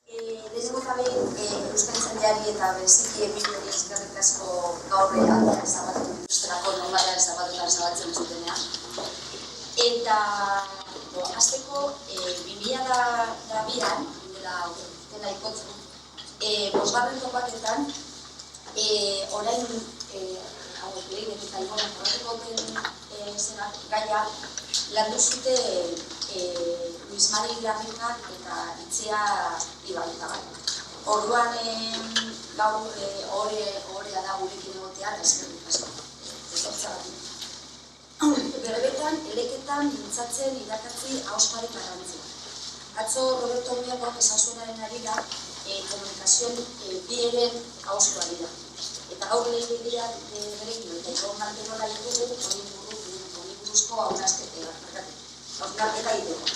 Lehenengo eta behin Euskaltzaindiari eta bereziki Emiliori eskerrik asko gaur aldean zabatu dituztelako, normalean zabatzen zutenean. Eta hasteko 2002an, dela ikotzu, bosgarren topaketan, orain lehin eta igoren horretiko den gaia landu zute Luis Mari Garrinak eta Itzia Ibarretagai. Orduan gaur orea da gurekin egotean eskerrik asko. Berbetan, eleketan, mintzatzen, irakatzi ahozparen garrantzia. Atzo Roberto Miagok esan zuenaren arira komunikazioen bi eren ahozkoa dira. Eta gaur lehen begira berekin eta ikon manterola ditugu honi buruzko hausnarketa egiteko.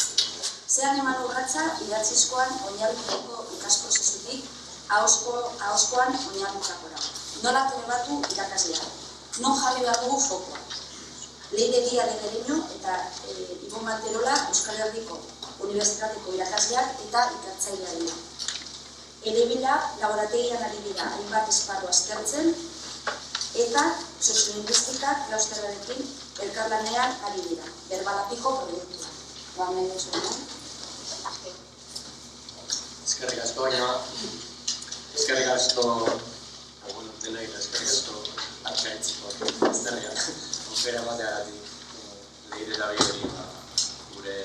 Zean eman urratza idatzizkoan oinarritutako ikasprozesutik ahozkoan oinarritakora. Nola trebatu irakaslea. Non jarri behar dugu fokoa. Leidegia Legereño eta Ibon Manterola Euskal Herriko Unibertsitateko irakasleak eta ikertzaileak dira. Elebila laborategian ari dira hainbat esparru aztertzen eta soziolinguistika klausterrarekin elkarlanean ari dira. Berbalapiko proiektua. Eskerrik asko, baina eskerrik asko denei, eskerrik asko arkaintziko azterrian. Aukera bateagatik lehire da hori gure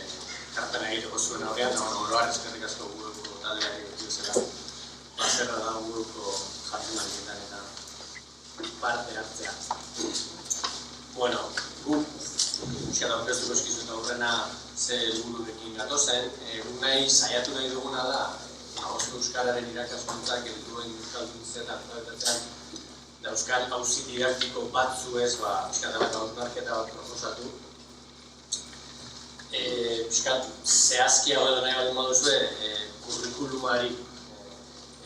kartana egiteko zuen aurrean, eta oroar eskerrik asko buruko taldeari zera bazerra da buruko jardunaldietan eta parte hartzea. Bueno, guk euskara aurkeztuko eskizu eta aurrena ze helbururekin gatozen, guk saiatu nahi duguna da ahozko euskararen irakaskuntzak helduen euskalduntzea eta alfabetatzen euskal auzi didaktiko batzu ez, euskara hausnarketa bat proposatu. Zehazkiago edo nahi bat baduzue, kurrikulumari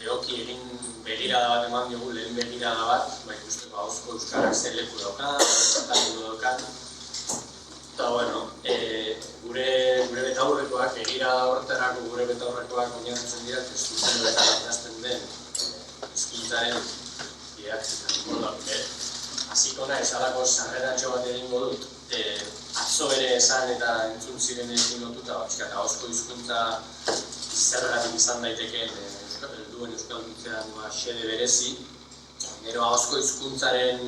egoki egin begirada bat eman diogu, lehen begirada bat, ikusteko ahozko euskarak zer leku daukan, eta bueno, gure betaurrekoak, begirada horretarako gure betaurrekoak oinarritzen dira, testutzen eta idazten den hizkuntzaren hasiko naiz halako sarreratxo bat egingo dut, atzo ere esan eta entzun zirenekin lotuta, ahozko hizkuntza zergatik izan daitekeen helduen euskalduntzean xede berezi. Gero ahozko hizkuntzaren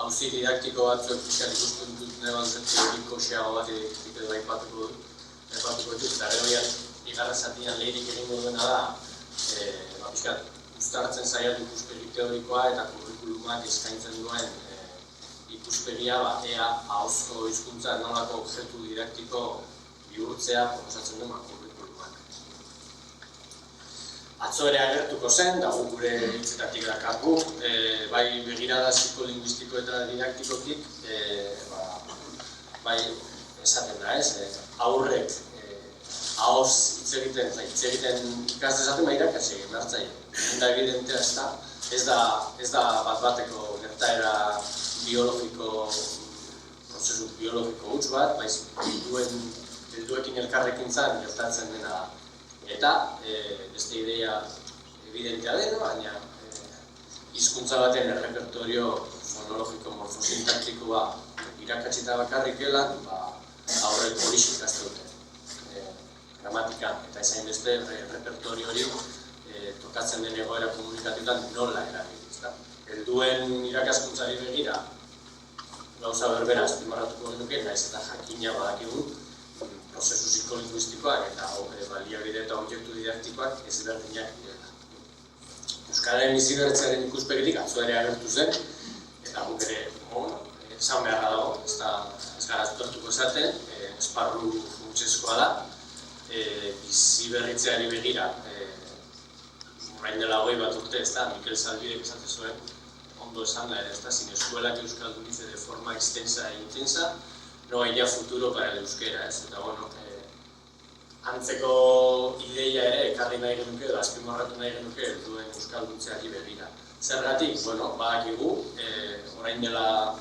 auzi didaktiko batzuk ikuspuntu teoriko xeago bat edo aipatuko dut, eta gero bigarren zatian lehirik egingo duena da, uztartzen saiatu ikuspegi teorikoa eta kurrikulumak eskaintzen duen ikuspegia ea ahozko hizkuntza nolako objektu didaktiko bihurtzea proposatzen duen kurrikulumak. Atzo ere agertuko zen, da gure hitzetatik dakargu, bai begirada psikolinguistiko eta didaktikotik, bai esaten da ez, aurrek ahoz hitz egiten ikas dezaten irakatsi egin behar zaie. Eta evidentea ez da bat-bateko gertaera prozesu biologiko huts bat, helduekin elkarrekintzan gertatzen dena da. Eta beste ideia evidentea dena, baina hizkuntza baten errepertorio fonologiko morfosintaktikoa irakatsita bakarrik gelan, aurrek hori ikazte dute. Gramatika eta ezain beste repertorio hori tokatzen den egoera komunikatioetan nola erabili. Helduen irakaskuntzari begira, gauza berbera azpimarratuko genuke, nahiz eta jakina badakigu, prozesu psikolinguistikoak eta baliabide eta objektu didaktikoak ezberdinak direla. Euskararen bizibertzearen ikuspegitik atzo ere agertu zen, eta guk ere esan beharra dago, ez gara aztertuko esaten, esparru funtsezkoa da, biziberritzeari begira, orain dela 20 bat urte, Mikel Zalbidek esaten zuen, ondo esan da ere, sin eskuelak euskaldunize de forma extensa e intensa, no hay ya futuro para el euskera, ez? Eta, bueno, antzeko ideia ere ekarri nahi genuke, edo azpimarratu nahi genuke, helduen euskalduntzeari begira. Zergatik, bueno, badakigu, orain dela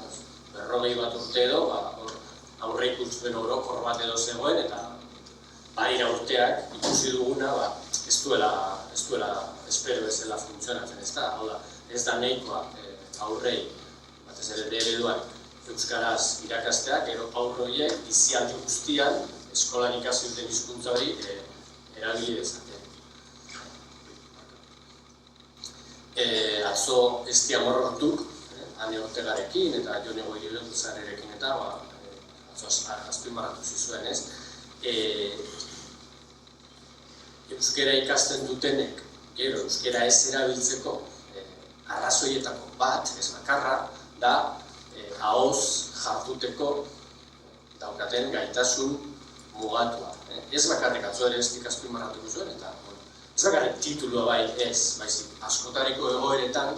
40 bat urte edo, aurre ikusten orokor bat edo zegoen, eta badira urteak ikusi duguna, ez duela ez duela espero bezala funtzionatzen, ez da? Hau da, ez da nahikoa aurrei, batez ere ereduan, euskaraz irakasteak, gero aurre horiek bizialdi guztian eskolan ikasi duten hizkuntza hori erabili dezaten. Atzo Esti Amorortuk, Ane Ortegarekin eta Jone Goirilozarekin eta atzo azpimarratu zizuen, ez? Euskara ikasten dutenek, gero euskara ez erabiltzeko arrazoietako bat, ez bakarra, da ahoz jarduteko daukaten gaitasun mugatua. Ez bakarrik atzo ere Estik azpimarratuko zuen, eta ez bakarrik titulua bai ez, baizik askotariko egoeretan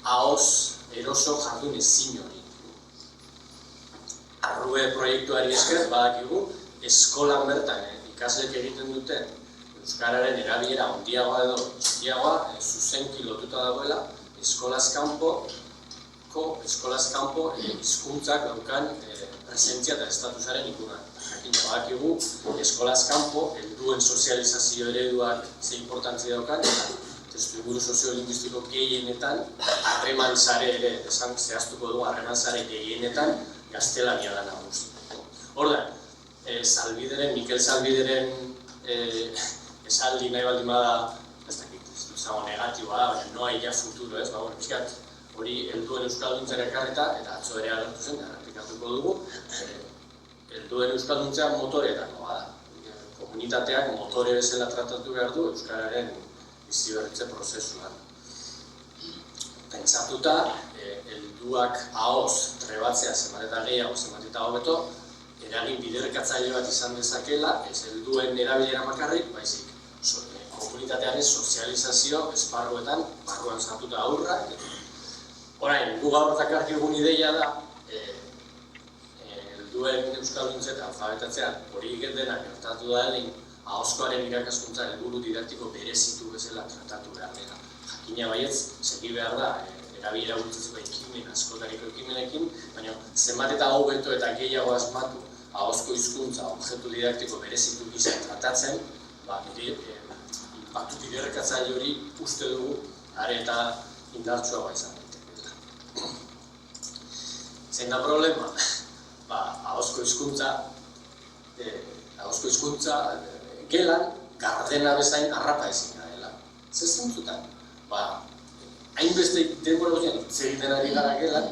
ahoz eroso jardun ezin hori. Arrue proiektuari esker badakigu eskolan bertan ikaslek egiten duten euskararen erabilera handiagoa edo txikiagoa zuzenki lotuta dagoela eskolaz kanpo hizkuntzak daukan presentzia eta estatusaren ikunan. Jakin badakigu eskolaz kanpo helduen sozializazio ereduak ze inportantzia daukan eta testuinguru soziolinguistiko gehienetan harreman sare ere zehaztuko dugu harreman sare gehienetan gaztelania da nagusi. Ordan, Mikel Zalbideren esaldi nahi baldin bada, ez dakit, ez duzago negatiboa da, baina noa illa futuro, ez? Bizkat, hori helduen euskalduntzera ekarreta, eta atzo ere agertu zen, errepikatuko dugu, helduen euskalduntzea motoreetako da. Komunitateak motore bezala tratatu behar du euskararen biziberritze prozesuan. Pentsatuta, helduak ahoz trebatzea zenbat eta gehiago, zenbat eta hobeto, eragin biderkatzaile bat izan dezakela, ez helduen erabilera bakarrik, baizik komunitatearen sozializazio esparruetan, barruan sartuta aurra. Orain, gu gaur dakarkigun ideia da, helduen euskalduntze eta alfabetatzean hori denak gertatu da helin, ahozkoaren irakaskuntza helburu didaktiko berezitu bezala tratatu behar dela. Jakina baietz, segi behar da, erabilera bultzatzeko ekimen, askotariko ekimenekin, baina zenbat eta hobeto eta gehiago asmatu ahozko hizkuntza objektu didaktiko berezitu gisa tratatzen, inpaktu biderkatzaile hori uste dugu are eta indartsuagoa izan daitekeela. Zein da problema? Ahozko hizkuntza gelan gardena bezain harrapa ezin dela. Zer zentzutan? Hainbeste denbora guztian hitz egiten ari gara gelan,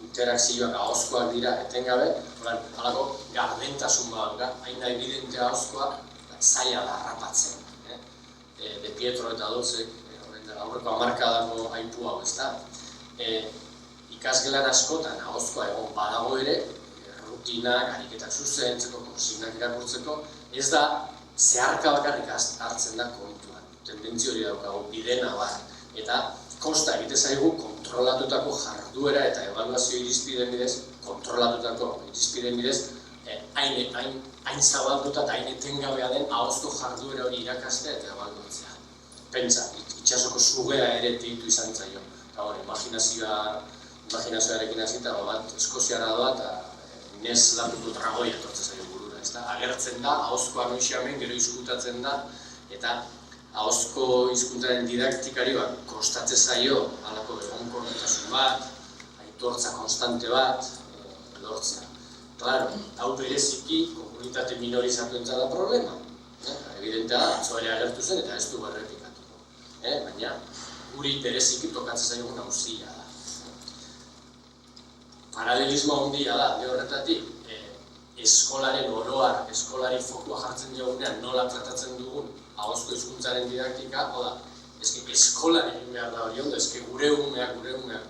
interakzioak ahozkoak dira etengabe, halako gardentasun badauka, hain da evidente ahozkoa zaila da harrapatzen. De Pietro eta Dolzek, aurreko hamarkadako aipu hau, ez da. Ikasgelan askotan ahozkoa egon badago ere, rutinak, ariketak zuzentzeko, konsignak irakurtzeko, ez da zeharka bakarrik hartzen da kontuan. Tendentzio hori daukagu, bidena bar. Eta kosta egite zaigu kontrolatutako jarduera eta ebaluazio irizpideen bidez, hain zabalduta eta hain etengabea den ahozko jarduera hori irakastea eta ebaluatzea. Pentsa, itsasoko sugea ere deitu izan zaio. Imaginazioarekin hasita bat eskoziara doa eta inez latuko tragoia etortzen zaio burura. Agertzen da, ahozkoa noixiamen, gero izkutatzen da, eta ahozko hizkuntzaren didaktikari kostatze zaio halako egonkortasun bat, aitortza konstante bat, lortzea. Claro, hau bereziki komunitate minorizatuentzat da problema. Evidentea da, atzo ere agertu zen eta ez du errepikatuko. Baina, guri bereziki tokatzen zaigun auzia da. Paralelismo handia da, alde horretatik, eskolaren oroar, eskolari fokua jartzen diogunean nola tratatzen dugun ahozko hizkuntzaren didaktika, eskolan egin behar da hori ondo, gure umeak,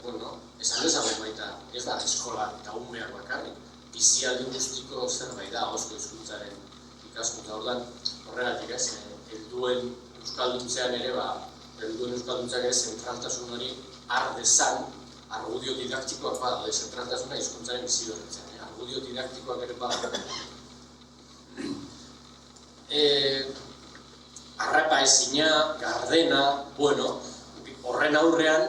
bueno, esan dezagun baita, ez da eskola eta umeak bakarrik, bizialdi guztiko zerbait da ahozko hizkuntzaren ikaskuntza. Horregatik ez, helduen euskalduntzean ere, helduen euskalduntzeak ere zentraltasun hori har dezan, argudio didaktikoak bada, zentraltasuna hizkuntzaren biziberritzean. Argudio didaktikoak ere bada. Harrapa ezina, gardena, bueno, horren aurrean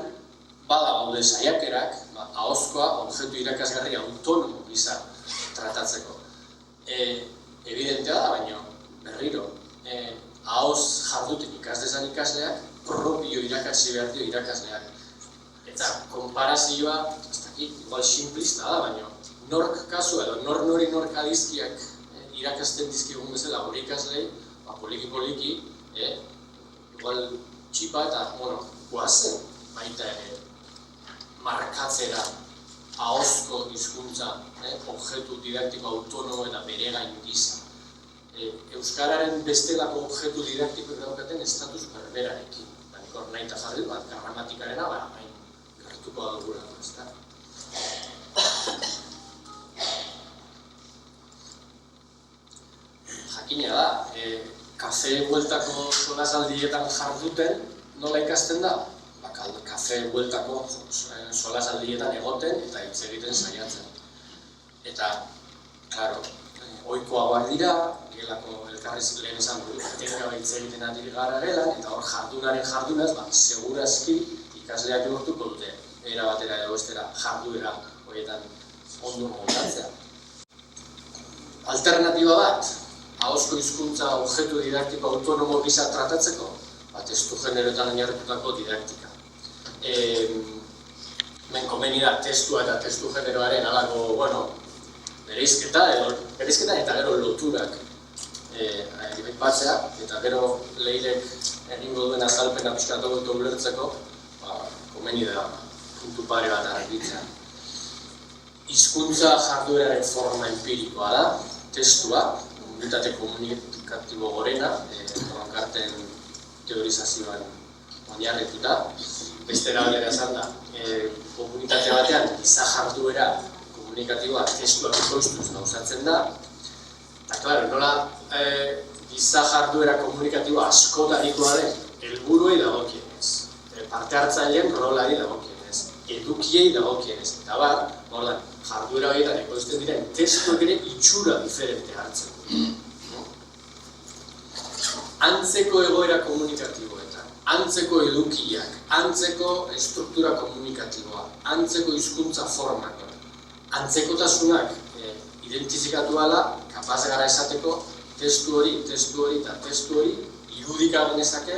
bada gaude saiakerak, ahozkoa objektu irakasgarri autonomo gisa tratatzeko. Evidentea da, baina berriro, ahoz jarduten ikasdezan ikasleak, propio irakatsi behar dio irakasleak. Eta konparazioa, ez dakit, igual simplista da, baina nork kasu edo nori nork adizkiak irakasten dizkigun bezala gure ikaslei, poliki-poliki, igual txipa eta, guazen baita ere markatzera ahozko hizkuntza, objektu didaktiko autonomo eta bere gain gisa. Euskararen bestelako objektu didaktiko daukaten estatus berberarekin. Nik hor nahi eta jarri, gramatikarena, hain gertuko dugulako, ez da. Jakina da, kafe bueltako solasaldietan jarduten nola ikasten da? Kafe bueltako solasaldietan egoten eta hitz egiten saiatzen. Eta, klaro, ohikoagoak dira, gelako elkarriz lehen esan du, etengabe hitz egiten ari gara gelan, eta hor jardunaz, segurazki ikasleak lortuko dute, era batera edo bestera jarduera horietan ondo moldatzea. Alternatiba bat, ahozko hizkuntza objektu didaktiko autonomo gisa tratatzeko, testu generoetan oinarritutako didaktika. Men komeni da testua eta testu generoaren alako, bereizketa eta gero loturak aipatzea, eta gero Leirek egingo duen azalpena pixkatu dut ulertzeko, komeni da puntu pare bat argitzea. Hizkuntza jardueraren forma empirikoa da, testua, unitate komunikatibo gorena, Bronkarten teorizazioan oinarrituta. Beste erabatera esan da, komunitate batean giza jarduera komunikatiboa testuak ekoiztuz gauzatzen da. Eta, klaro, nola giza jarduera komunikatiboa askotarikoa den helburuei dagokienez, parte hartzaileen rolari dagokienez, edukiei dagokienez, eta bar, jarduera horietan ekoizten diren testuak ere itxura diferente hartzen. Antzeko egoera komunikatiboetan, antzeko edukiak, antzeko estruktura komunikatiboa, antzeko hizkuntza formak, antzekotasunak identifikatu ala, kapaz gara esateko testu hori irudika genezake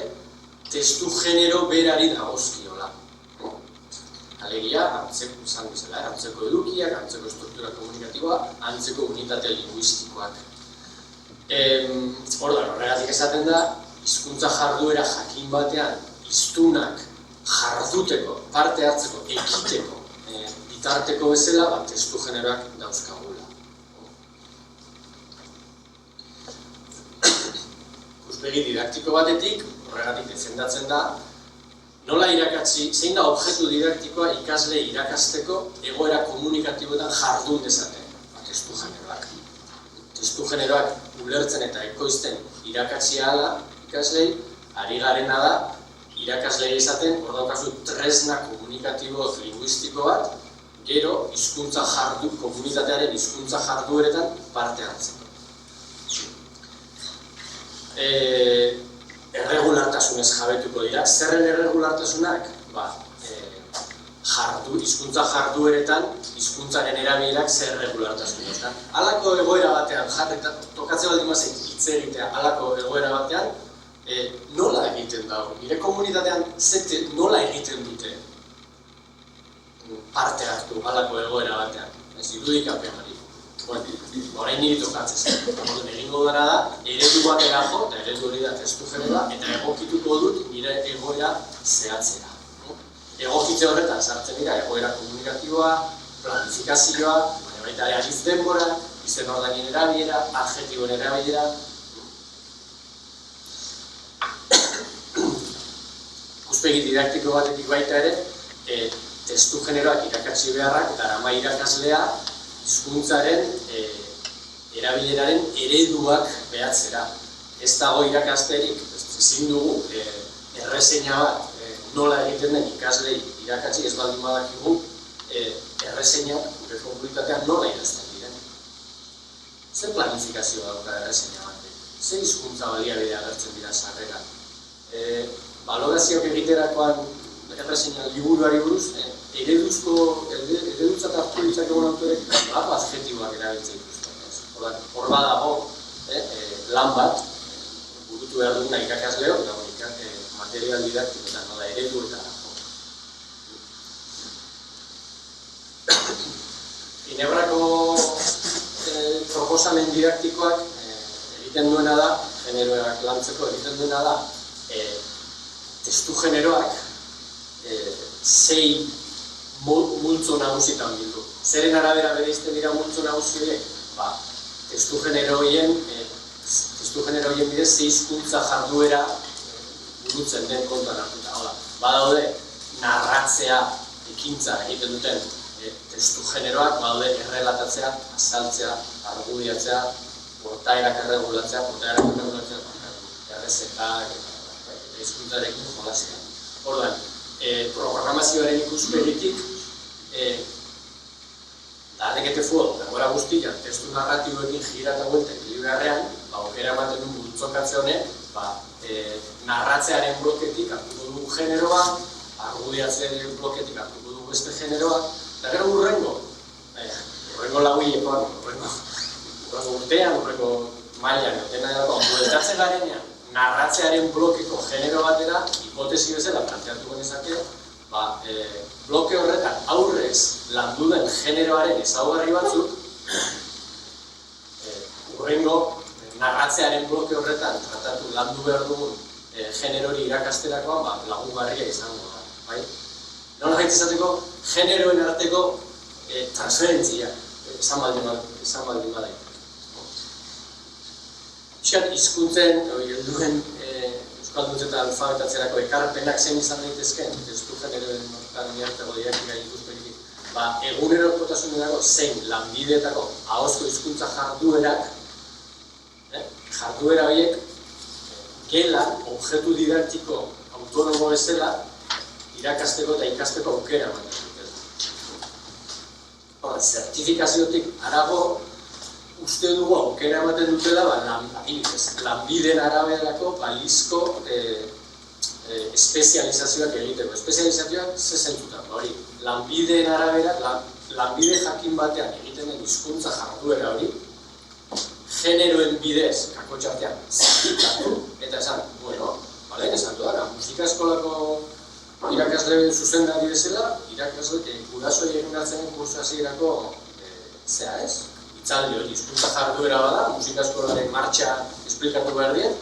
testu genero berari dagozkiola. Alegia, antzeko edukiak, antzeko estruktura komunikatiboa, antzeko unitate linguistikoak. Horregatik esaten da, hizkuntza jarduera jakin batean, hiztunak jarduteko, parte hartzeko, ekiteko, bitarteko bezala, testu generoak dauzkagula. Ikuspegi didaktiko batetik, horregatik defendatzen da, nola irakatsi, zein da objektu didaktikoa ikasle irakasteko egoera komunikatiboetan jardun dezaten, testu generoak. Testu generoak ulertzen eta ekoizten irakatsia ala, ikaslei, ari garena da, irakaslei izaten, hor daukazu tresna komunikatibo linguistiko bat, gero komunitatearen hizkuntza jardueretan parte hartzen. Erregulartasunez jabetuko dira. Zerren erregulartasunak? Hizkuntza jardueretan, hizkuntzaren erabilerak zer erregulartasun. Halako egoera batean, tokatzen baldin mazik hitz egitea, halako egoera batean, nola egiten dago? Nire komunitatean nola egiten dute parte hartu halako egoera batean? Ez irudikapen hori. Orain niri tokatzen. Egingo dena da, eredu batera jo, eta eredu hori da testu generoa, eta egokituko dut nire egoera zehatzera. Egokitze horretan sartzen dira egoera komunikatiboa, planifikazioa, baita ere agiz denbora, izen ordainen erabilera, adjektiboen erabilera. Ikuspegi didaktiko batetik baita ere, testu generoak irakatsi beharrak eta arama irakaslea hizkuntzaren erabileraren ereduak behatzera. Ez dago irakasterik, ezin dugu erreseina bat nola egiten den ikaslei irakatsi ez baldin badakigu erreseinak gure komunitatean nola idazten diren. Zer planifikazioa dauka erreseina batek? Zer hizkuntza baliabide agertzen dira sarreran? Balorazioak egiterakoan erreseina liburuari buruz, eredutzat hartu ditzakegun autorek adjektiboak erabiltzen dituzten. Hor badago lan bat, burutu behar duguna irakasleok, eta material didaktikoetan, nola ereduetara. Ginebrako proposamen didaktikoak egiten duena da, generoak lantzeko egiten duena da, testu generoak sei multzo nagusitan bildu. Zeren arabera bereizten dira multzo nagusi horiek? Testu genero horien bidez ze hizkuntza jarduera burutzen den kontuan hartuta. Badaude narratzea, ekintza egiten duten testu generoak, badaude errelatatzea, azaltzea, argudiatzea, portaerak erregulatzea, errezetak, eta hizkuntzarekin jolaztea. Orduan, programazioaren ikuspegitik, da aldekete fuego, denbora guztiak, testu narratiboekin gira eta buelta ekilibrarrean, aukera ematen du multzokatze honek, narratzearen bloketik hartuko dugu generoa, argudiatzearen bloketik hartuko dugu beste generoa, eta gero urrengo lauilekoan, urrengo urtean, urrengo mailan, bueltatzen garenean, narratzearen blokeko genero batera, hipotesi bezala planteatuko nezake, bloke horretan aurrez landu den generoaren ezaugarri batzuk, urrengo narratzearen bloke horretan tratatu landu behar dugun generori irakasterakoan lagungarria izango da. Nola gaitz izateko, generoen arteko transferentzia esan baldin badai. Piskat, hizkuntzen, helduen euskaldutze eta alfabetatzerako ekarpenak zein izan daitezken, testu generoen oinarritutako didaktika ikuspegitik, egunerokotasunerako zein lanbideetako ahozko hizkuntza jarduerak, jarduera horiek gelan, objektu didaktiko autonomo bezala, irakasteko eta ikasteko aukera ematen dutela. Zertifikaziotik harago, uste dugu aukera ematen dutela lanbideen araberako balizko espezializazioak egiteko. Espezializazioak ze zentzutan, lanbideen arabera, lanbide jakin batean egiten den hizkuntza jarduera hori, generoen bidez, kakotxartean, zatikatu, eta esan, esan dudara, musika eskolako irakasle zuzendari bezala, irakasle guraso egin gartzenen kursu hasierako zea ez? Itzaldi hori, hizkuntza jarduera bada, musika eskolaren martxa esplikatu behar dien,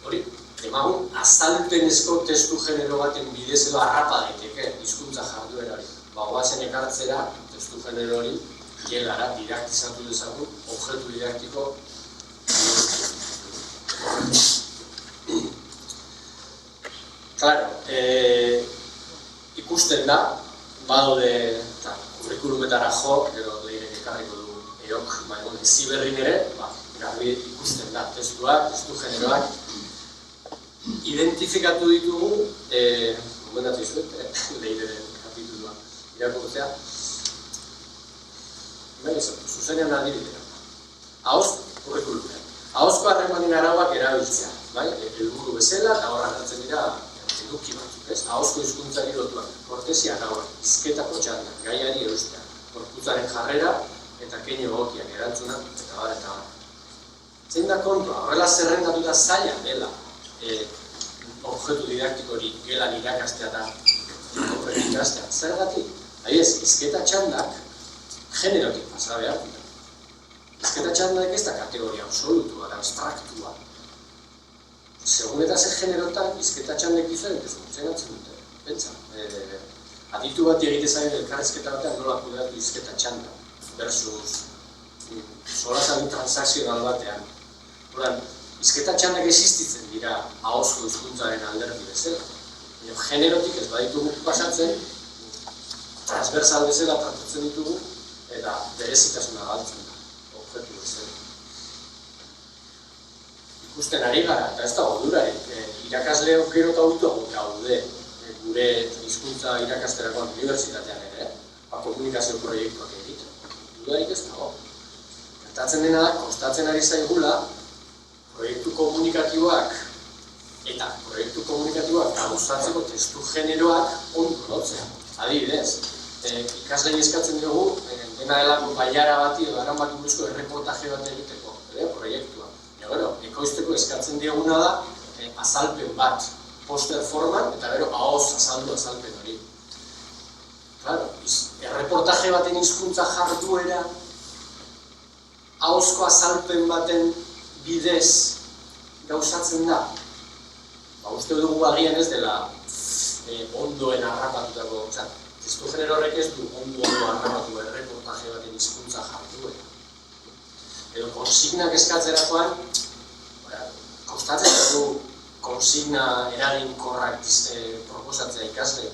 hori, emagun azalpenezko testu genero baten bidez edo harrapa daiteke hizkuntza jarduera hori. Goazen ekartzera, testu genero hori, gelara, didaktizatu dezagun, objektu didaktiko. Claro, ikusten da, badaude, kurrikulumetara jo, gero lehinek ekarriko du EOK, Heziberrin ere, garbi ikusten da, testuak, testu generoak, identifikatu ditugu, gomendatu izuet, lehiren kapitulua irakurtzea, zuzenean adibidea. Ahozko kurrikulumean. Ahozko harremanen arauak erabiltzea, helburu bezala, eta horra hartzen dira eduki batzuk, ez? Ahozko hizkuntzari lotuak, kortesia arauak, hizketako txanda, gaiari eustea, gorputzaren jarrera eta keinu egokiak erantzuna, eta bar, eta bar. Zein da kontua, horrela zerrendatuta zaila dela objektu didaktiko hori gelan irakastea eta horrek ikastea. Zergatik? Hizketa txandak generotik pasa behar dira. Hizketa txandak ez da kategoria absolutua, da abstraktua. Segun eta ze generotan, hizketa txandek diferentez funtzionatzen dute. Pentsa, aditu bat egite zain elkarrezketa batean nola kudeatu hizketa txanda versus solazari transakzional batean. Horan, hizketa txandak existitzen dira ahozko hizkuntzaren alderdi bezala. Generotik ez baditugu pasatzen, transversal bezala tratatzen ditugu, eta berezitasuna galtzen da, objektu bezala. Ikusten ari gara, eta ez da godurarik, irakasleok gero eta hobeto gaude gure hizkuntza irakasterakoan unibertsitatean ere, komunikazio proiektuak egiten. Dudarik ez dago. Gertatzen dena da, kostatzen ari zaigula, proiektu komunikatiboak gauzatzeko testu generoak ondo lotzea. Adibidez, ikasleei eskatzen dugu, dena delako baiara bati edo aran bat buruzko erreportaje bat egiteko, proiektua. ekoizteko eskatzen dieguna da azalpen bat poster forman eta gero ahoz azaldu azalpen hori. Claro, erreportaje baten hizkuntza jarduera ahozko azalpen baten bidez gauzatzen da. Uste dugu agian ez dela ondoen harrapatutako, testu genero horrek ez du ondo harrapatu erreportaje baten hizkuntza jarduera. Edo konsignak eskatzerakoan, kostatzen dugu konsigna eraginkorrak proposatzea ikasle.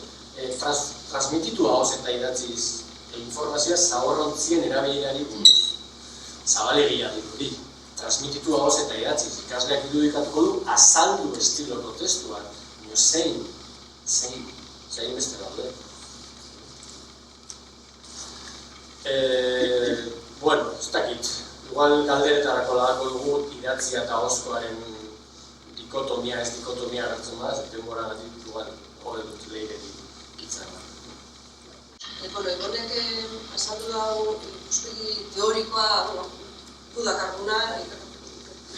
Transmititu ahoz eta idatziz informazioa zaborrontzien erabilerari buruz. Zabalegia dirudi. Transmititu ahoz eta idatziz. Ikasleak irudikatuko du azaldu estiloko testuak. Zein beste daude. Bueno, ez dakit. Igual galderetarako lagako dugu idatzia eta ahozkoaren dikotomia, ez dikotomia gertzen bada, denbora gatik igual hori dut lehiretik itzan. Igonek azaldu dago ikuspegi teorikoa dudakaguna,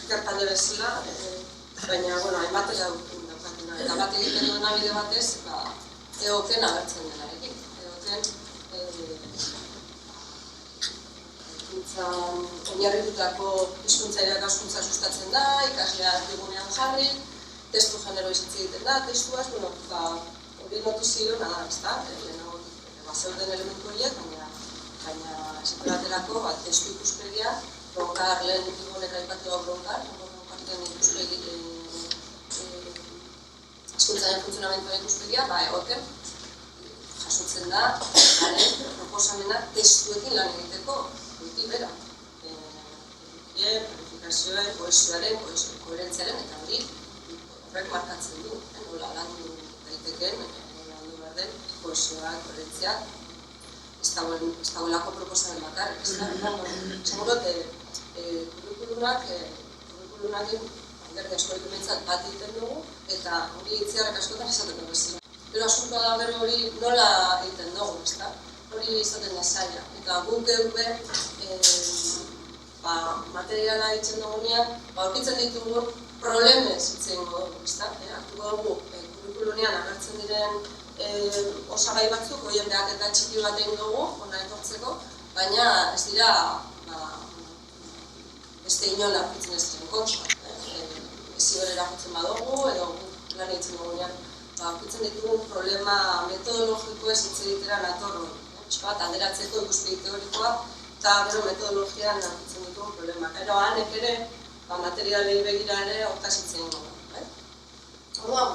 ikertalde bezala, baina hainbatek daukatuna. Eta bat egiten duena bide batez, egoken agertzen denarekin. Egoken oinarritutako hizkuntza irakaskuntza sustatzen da, ikaslea erdigunean jarri, testu generoizatzen egiten da, testuaz, hori notizioa da, ezta? Bazeuden elementu horiek, baina esate baterako testu ikuspegia, bronkar, lehen Igonek aipatu da bronkarten ikuspegi hizkuntzaren funtzionamenduaren ikuspegia, egoten jasotzen da, proposamena testuekin lan egiteko, goiti bera. Planifikazioen, kohesioaren, koherentziaren, eta hori horrek markatzen du, nola landu daitekeen, landu behar den, kohesioa, koherentzia, ez dagoelako proposamen bakar, ez da, segurot, kurrikulunakin alderdi askorik ementzat bat egiten dugu, eta hori itziarrak askotan esateko bezala. Pero asuntoa da bero hori nola egiten dugu, ez da? Hori izaten da zaila. Eta guk geube materiala ditzen dugunean, aurkitzen ditugun problemez itzen dugu, ez da? Hartuko dugu, kurrikulunean agertzen diren osagai batzuk, horien behaketa txiki bat egin dugu, hona etortzeko, baina ez dira beste inon aurkitzen ez diren kontra. Eziberera jotzen badugu, edo lan egiten dugunean, aurkitzen ditugun problema metodologikoez hitz egitera natorro. Alderatzeko ikuspegi teorikoa eta gero metodologian aurkitzen ditugun problema. Gero hanek ere, materialei begira ere hortaz hitz egin dugu. Orduan,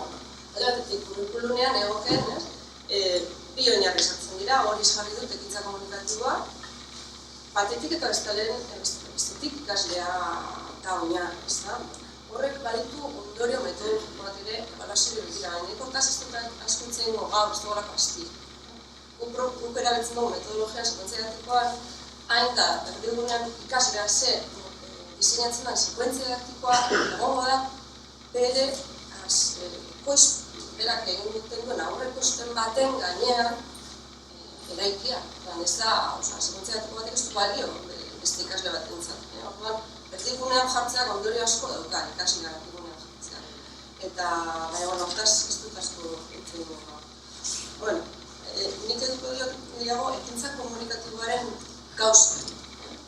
aldatetik kurrikulunean egoken, bi oinarri sartzen dira, hori jarri dut ekintza komunikatiboa, batetik eta bestetik ikaslea eta oinarri, ez da? Horrek baditu ondorio metodologiko bat ere ebaluazioa begira, baina hortaz ez dut askuntzen gaur, ez dugolako asti. Guk erabiltzen dugu metodologian sekuentziadatikoan, hain da, erdigunean ikaslea ze diseinatzen den sekuentzia didaktikoa egongo da, bere berak egin duten duen aurrekosten baten gainean eraikia. Ez da, sekuentzia didaktiko batek ez du balio beste ikasle bat entzat. Erdigunean jartzeak ondorio asko dauka, ikaslea erdigunean jartzeak. Eta, hortaz ez dut asko entzun dugu. Nik eduko diago ekintza komunikatiboaren gauza.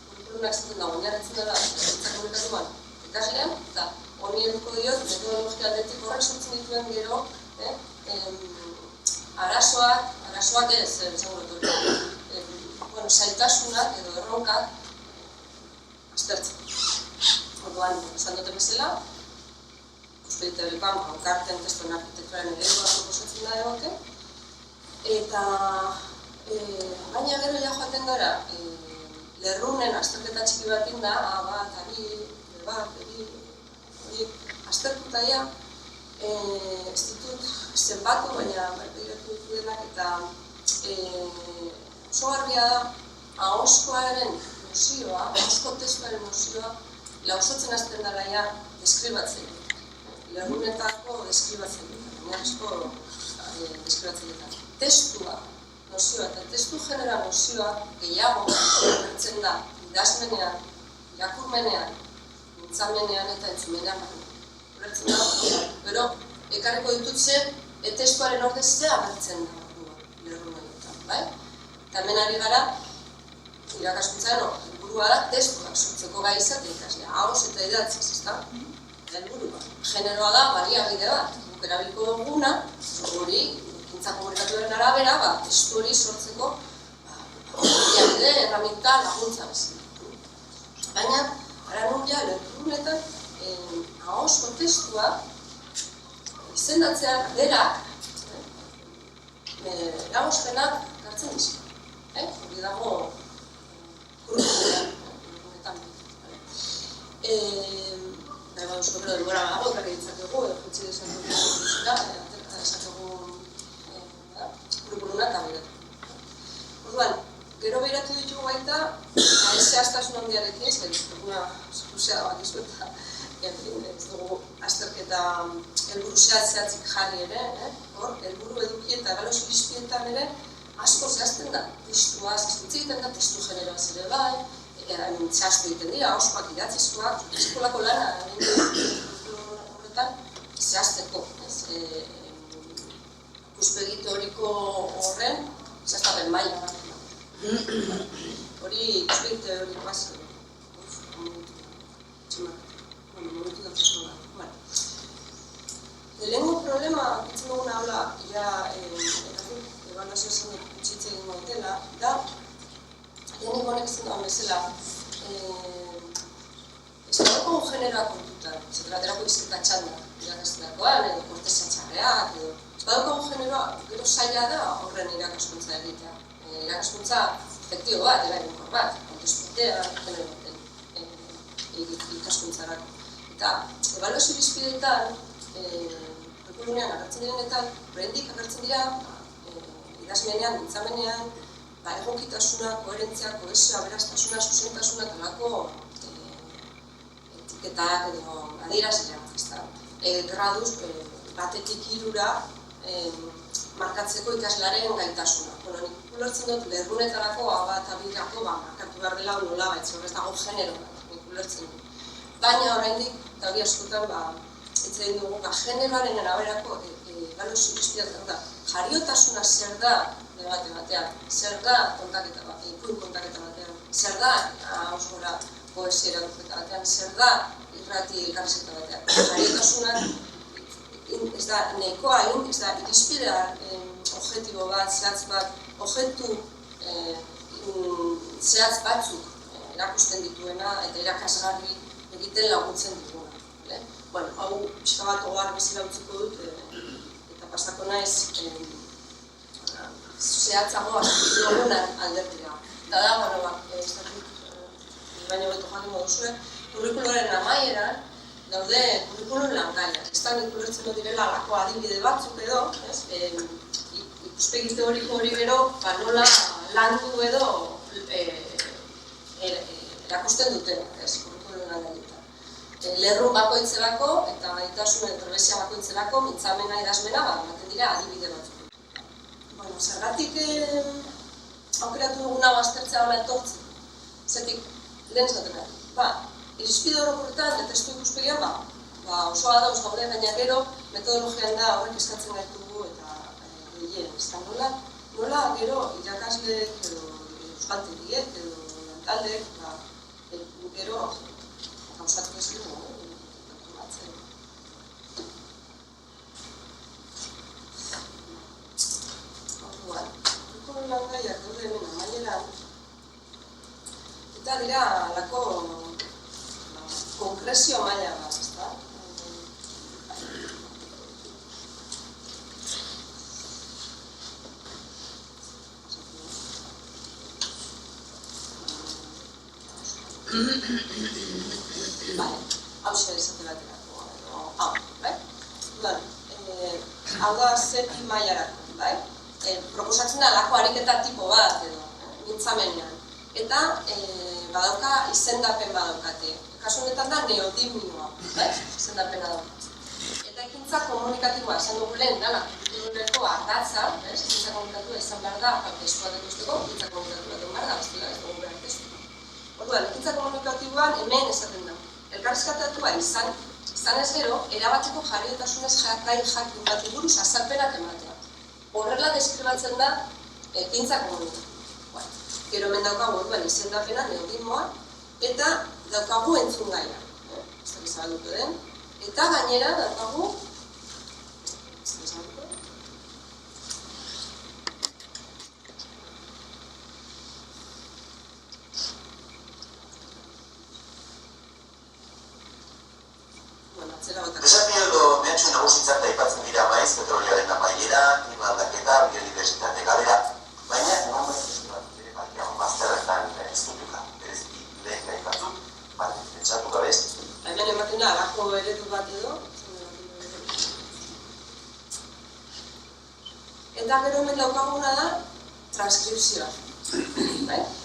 Kurrikulunak zaten dago, oinarritzen dela ekintza komunikatiboan ikaslean, eta honi eduko diot metodologia aldetik horrek sortzen dituen gero arazoak ez, zailtasunak edo erronkak aztertzen. Orduan, esan duten bezala, ikuspegi teorikoan, bronkarten testoen arkitekturaren eredua proposatzen da egote, eta baina gero ja joaten gara, lerrunen azterketa txiki bat inda, bat, abi, aztertuta ja, ez ditut zenbatu, baina berpegiratu ditu denak, eta oso garbia da, ahozkoaren nosioa, ahozko testuaren nosioa, lausotzen hasten dela ja deskribatzen. Lerrunetako deskribatzen dut, baina asko deskribatzen dut. Testua, nosioa eta testu genera nosioa gehiago gertzen da idazmenean, irakurmenean, mintzamenean eta entzumenean ulertzen da, gero, ekarriko ditutzen, testuaren ordez ze agertzen da lerru honetan, bai? Eta hemen ari gara, irakaskuntzaren helburua da testuak sortzeko gai izatea ikaslea, ahoz eta idatziz, ezta? Helburua. Generoa da baliabide bat, guk erabiliko duguna, hori, ekintza komunikatiboaren arabera, testu hori sortzeko baliabide, erraminta, laguntza bezala. Baina, ara nundia, lerrunetan, ahozko testua, izendatzeak berak, eragozpenak gartzen dizka. Hori dago, kurrikuletan. Eusko bero denbora badago, ekarri ditzakegu, jutsi desakegu kurrikuluna eta behiratu. Orduan, gero behiratu ditugu baita, ez zehaztasun handiarekin, ez duguna luzea bat izu eta ez dugu azterketa helburu zehatzik jarri ere, hor, helburu eduki eta ebaluazio irizpideetan ere asko zehazten da, testua zehaztitz egiten da, testu generoaz ere bai, zehaztu egiten dira, oskoak idatzizkoak, eskolako lana horretan zehazteko, ikuspegi teoriko horren zehaztapen maila. Hori ikuspegi teoriko bat momentu da testu da. Lehenengo problema, ditzen duguna habla, ebaluazio zen utxitze egingo dutela, da, lehenengo honek zen dagoen bezala, ez dago generoa kontutan, baterako bizita txanda, irakasterakoan, edo kortesa txarreak, edo ez dago generoa, gero zaila da horren irakaskuntza egitea. Irakaskuntza efektibo bat, eraginkor bat, kontestutea, genero baten ikaskuntzarako. Eta ebaluazio irizpideetan, kurrikulunean agertzen direnetan, oraindik agertzen dira, idazmenean, mintzamenean, egokitasuna, koherentzia, kohesioa, aberastasuna, zuzentasuna, talako etiketak edo adierazleak, ezta? Graduz batetik 3 markatzeko ikaslearen gaitasuna. Nik ulertzen dut lerrunetarako, bat abirako, markatu behar dela nola baitz, ez dago genero bat, nik ulertzen dut. Baina oraindik, eta hori askotan, hitz egin dugu, generoaren araberako ebaluazio irizpideak da, jariotasuna zer da, debate batean, zer da kontaketa bat, ipuin kontaketa batean, zer da hausgora poesia irakurketa batean, zer da irrati elkarrizketa batean. Jariotasunak ez da nahikoa egin, ez da irizpidea objektibo bat, zehatz bat, objektu zehatz batzuk erakusten dituena eta irakasgarri egiten laguntzen dituena. Hau pixka bat ogar bezala utziko dut eta pasako naiz zehatzago askotik dugunan aldertira. Eta da, ez dakit, baina beto jakimo duzue, kurrikuloren amaieran daude kurrikulun langaiak. Ez da nik ulertzen dut direla alako adibide batzuk edo, ikuspegi teoriko hori gero, nola landu edo erakusten dutena, kurrikulun langaietan. Lerru bakoitzelako eta gaitasun trebezia bakoitzelako mintzamena idazmena ematen dira adibide batzuk. Zergatik aukeratu duguna aztertzea hola etortzen. Zetik, lehen esaten ari. Irizpide orokorretan eta testu ikuspegian, osoa da, gaude, baina gero metodologian da horrek eskatzen gaitugu eta gehien. Nola gero irakasleek edo euskaltegiek edo lantaldek gero gauzatu ez dugu. Kurrikulun langaiak daude hemen amaieran, eta dira alako konkrezio maila bat, ezta? Hau zer izate baterako, hau, bai? Hau da zeti mailarako, bai? Proposatzen da alako ariketa tipo bat edo, mintzamenean. Eta badauka izendapen badaukate. Kasu honetan da neodimioa, izendapena daukate. Eta ekintza komunikatiboa esan dugu lehen dela, kurrikuluneko ardatza, ekintza komunikatiboa izan behar da, testua dekusteko, ekintza komunikatiboa den behar da, bestela ez dugu behar testua. Orduan, ekintza komunikatiboan hemen esaten da, elkarrizketatua izan ez gero, erabateko jarriotasunez gai jakin bat buruz azalpenak ematea. Horrela deskribatzen da ekintza komunitatea. Gero hemen daukagu orduan izendapena, neogismoa, eta daukagu entzungaia. Ez da zabalduko den. Eta gainera daukagu Desafio edo mehatxu nagusitzak aipatzen dira maiz, petrolioaren amaiera, klima aldaketa, biodibertsitate galera, baina eman beste ere bakiago bazterretan ezkutuka, bereziki lehen gai batzuk, pentsatu gabez. Hemen ematen da, alako eredu bat edo. Eta gero hemen daukaguna da, transkripzioa.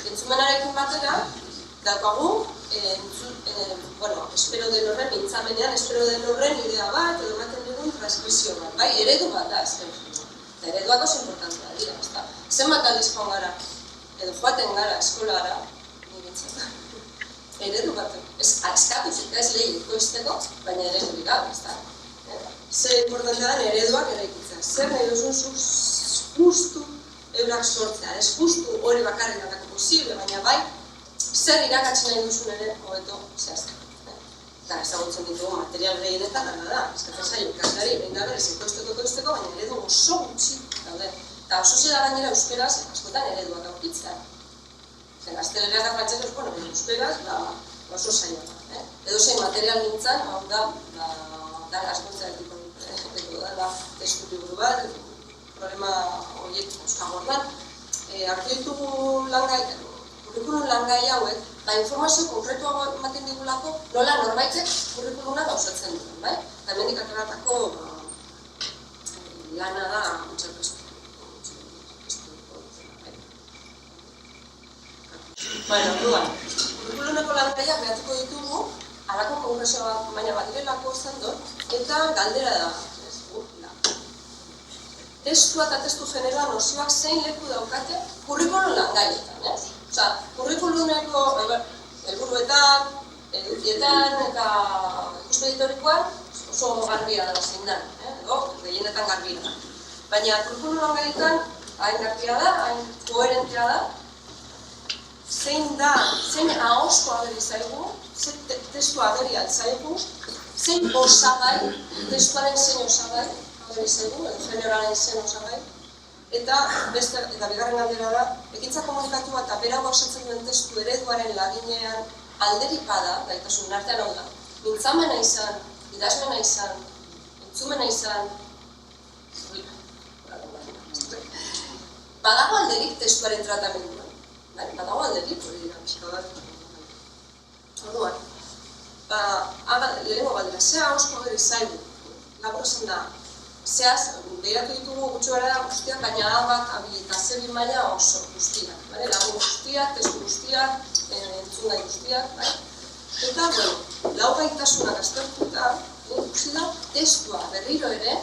Entzumenarekin batera, daukagu, espero den horren, mintzamenean, espero den horren idea bat, edo ematen dugun transkripzio bat, bai, eredu bat da, azken. Eta ereduak oso importantea dira, ezta. Zenbat aldiz joan gara, edo joaten gara eskolara, eredu bat, eskatu zika ez lehi ekoizteko, baina eredu dira, ezta. Zer importantea den ereduak eraikitzea, zer nahi duzun justu eurak sortzea, ez justu hori bakarrik atako posible, baina bai, zer irakatsi nahi duzun ere hobeto zehazten. Eta ezagutzen ditugu material gehienetan dana da, eskatzen zaio ikaslari, behin da berez ekoizteko, baina eredu oso gutxi daude. Eta oso zera gainera euskeraz, askotan ereduak aurkitzea. Gazteleraz da frantzesez, euskeraz oso zaila da. Edo zein material nintzen, hau da askontza etiko da, testu liburu bat, problema horiek euskagordan. Hartu ditugu kurrikulum langai hauek, informazio konkretuago ematen digulako nola norbaitek kurrikuluna gauzatzen duen, bai? Eta hemendik ateratako lana da muntxarpestu. Orduan, kurrikuluneko langaiak behatuko ditugu, halako kongresio bat, baina badirelako izan dut, eta galdera da, testua eta testu generoa nozioak zein leku daukate kurrikulun langaietan, ez? Osa, kurrikuluneko helburuetan, edukietan eta ikuspeditorikoan oso garbia da zein da, edo gehienetan garbia da. Baina kurrikulun langaietan hain garbia da, hain koherentea da, zein ahozko ageri zaigu, zein testu ageri altzaigu, zein osagai, testuaren zein osagai ageri zaigu, edo generoaren zein osagai, eta bigarren aldera da, ekintza komunikatua eta berau gauzatzen duen testu ereduaren laginean alderik bada, gaitasun artean hau da, mintzamena izan, idazmena izan, entzumena izan, badago alderik testuaren tratamenduan, badago alderik, hori dira, pixka bat. Orduan, lehenengo baldera, zea hausko gero izaigu, labur esan da, zehaz, behiratu ditugu gutxo gara da guztiak, baina bat, abi eta zebi maila oso guztiak, lagun guztiak, testu guztiak, entzungai guztiak, eta, lau gaitasunak aztertuta, ikusi da, testua berriro ere,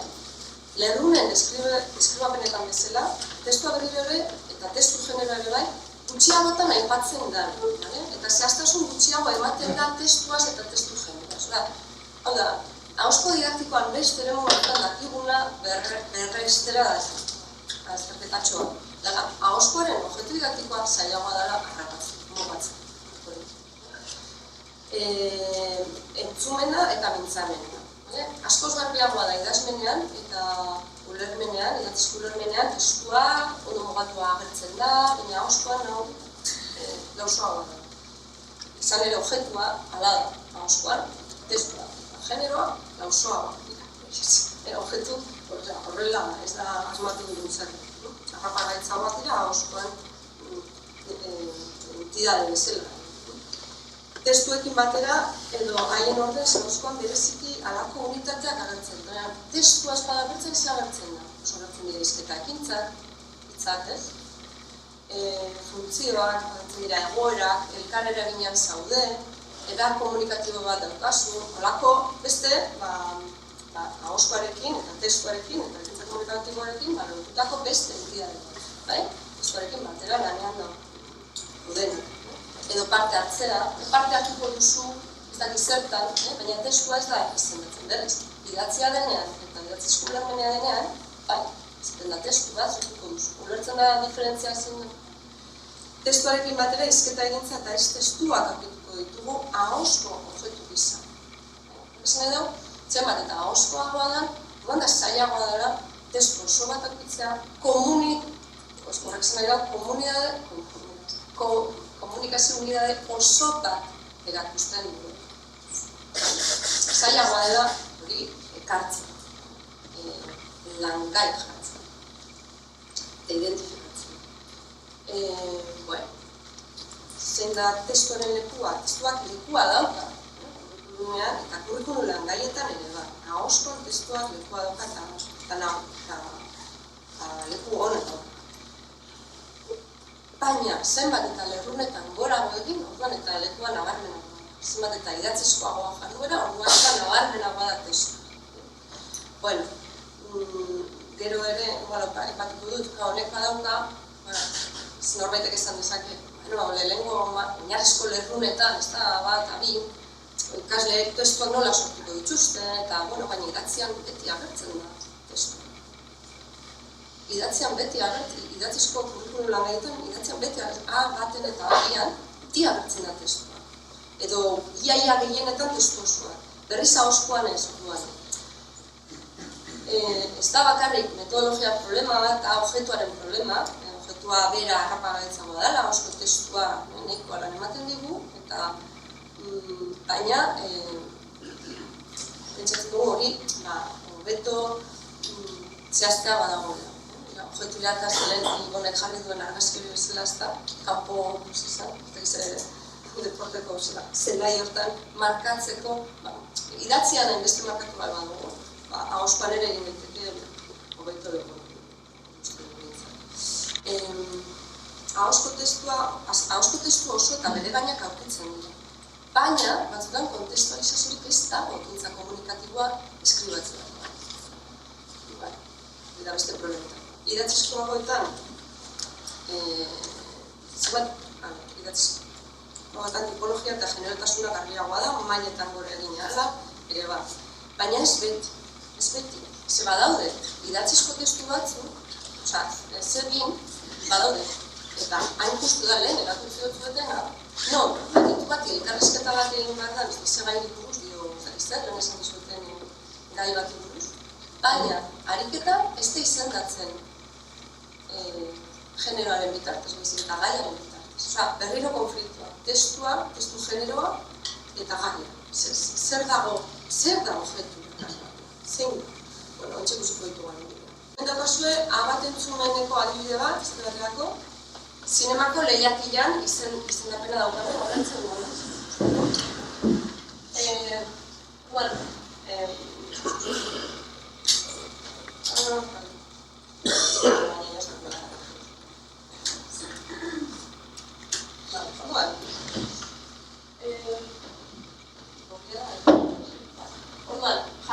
lerrunen eskribapenetan bezala, testua berriro ere, eta testu genero ere bai, gutxiagotan aipatzen da, eta zehaztasun gutxiago ematen da testuaz eta testu generoaz. Hau da, ahozko didaktikoan beste ere momentan dakiguna berrestera da azterketatxoa. Dara, ahozkoaren objektu didaktikoa zailagoa dara mugatzen. Entzumena eta mintzamena. Askoz garbiagoa da idazmenean eta ulermenean, idatzizko ulermenean, testua, ondo mugatua agertzen da, baina ahozkoan hau gauzoagoa da. Izan ere objektua, ala da, ahozkoan, testua. Generoa, lausoa dira. Objektu horrela ez da asmatu dugun zer. Txarrapa gaitza bat dira, hauskoan entidade bezala. Testuekin batera, edo haien orden, hauskoan bereziki alako unitateak agertzen. Testua espada bertzen ez agertzen da. Oso agertzen dira izketa ekintzak, hitzak ez. Funtzioak, agertzen dira egoerak, elkar eraginean zaude, edar komunikatibo bat daukazu, holako beste, ahozkoarekin eta testuarekin eta ekintza komunikatiboarekin, lotutako beste entidade bat, bai? Testuarekin batera lanean daudena. Edo parte hartzea, parte hartuko duzu, ez dakit zertan, baina testua ez da izendatzen berriz. Idatzia denean eta idatzi eskularmenea denean, bai, izaten da testu bat, zutuko duzu. Ulertzen da diferentzia zein testuarekin batera hizketa egintza eta ez testuak aurkituko ditugu ahozko objektu gisa. Esan nahi dugu, zenbat eta ahozkoagoa da, da zailagoa dela testu oso bat aurkitzea, horrek esan nahi dugu, komunikazio unidade oso bat erakusten dugu. Zailagoa dela hori ekartzen, langai jartzen, eta identifikatzen. Zein da testuaren lekua, testuak lekua dauka, eta kurrikulum langaietan ere da. Ahozkoan testuak lekua dauka eta leku honetan. Baina, zenbat eta lerrunetan gorago egin, orduan eta lekua nabarmenagoa. Zenbat eta idatzizkoagoa jarduera, orduan eta nabarmenagoa da testu. Bueno, gero ere, epatiko dut, honek badauka, norbaitek esan dezake, lehenengo oinarrizko lerrunetan, ez da bat, abi, ikasleek testuak nola sortuko dituzten, eta, baina idatzian beti agertzen da testu. Idatzian beti agertzen, idatzizko kurrikulum langaietan, idatzian beti baten eta agian, beti agertzen da testua. Edo, iaia gehienetan testu osoa. Berriz ahozkoan ez, orduan. Ez da bakarrik metodologia problema bat, eta objektuaren problema, objektua bera harrapagaitzagoa dela, ahozko testua nahikoa lan ematen digu, eta baina, pentsatzen dugu hori, hobeto zehaztea badagoela. Objektu irakasleen honek jarri duen argazki hori bezala ez da, kanpo, deporteko zelai hortan markatzeko, idatzian hainbeste markatu behar badugu, ahozkoan ere egin daiteke hobeto dugu. Ahozko testua oso eta bere gainak aurkitzen dira. Baina, batzutan kontestualizaziorik ez dago ekintza komunikatiboa eskribatzea. Eta beste problemetan. Idatzizkoagoetan, tipologia eta generotasuna garbiagoa da, mailetan gora egin ala, ere bat. Baina ez beti. Ze badaude, idatzizko testu batzu, ez egin, badaude. Eta hain justu da lehen, erakurtzi dut zuetena, aditu bati elkarrizketa bat egin behar da, ze gai buruz, lehen esan dizueten gai bat buruz. Baina, ariketa ez da izendatzen generoaren bitartez, eta gaiaren bitartez. Berriro konfliktua, testua, testu generoa eta gaia. Zer dago objektu? Zein da? Ontsa ikusiko ditu garen. Endakazue, abat entzumeneko adibide bat, ez berriako, zinemako lehiakilan izendapena daukaten horretzen dugu.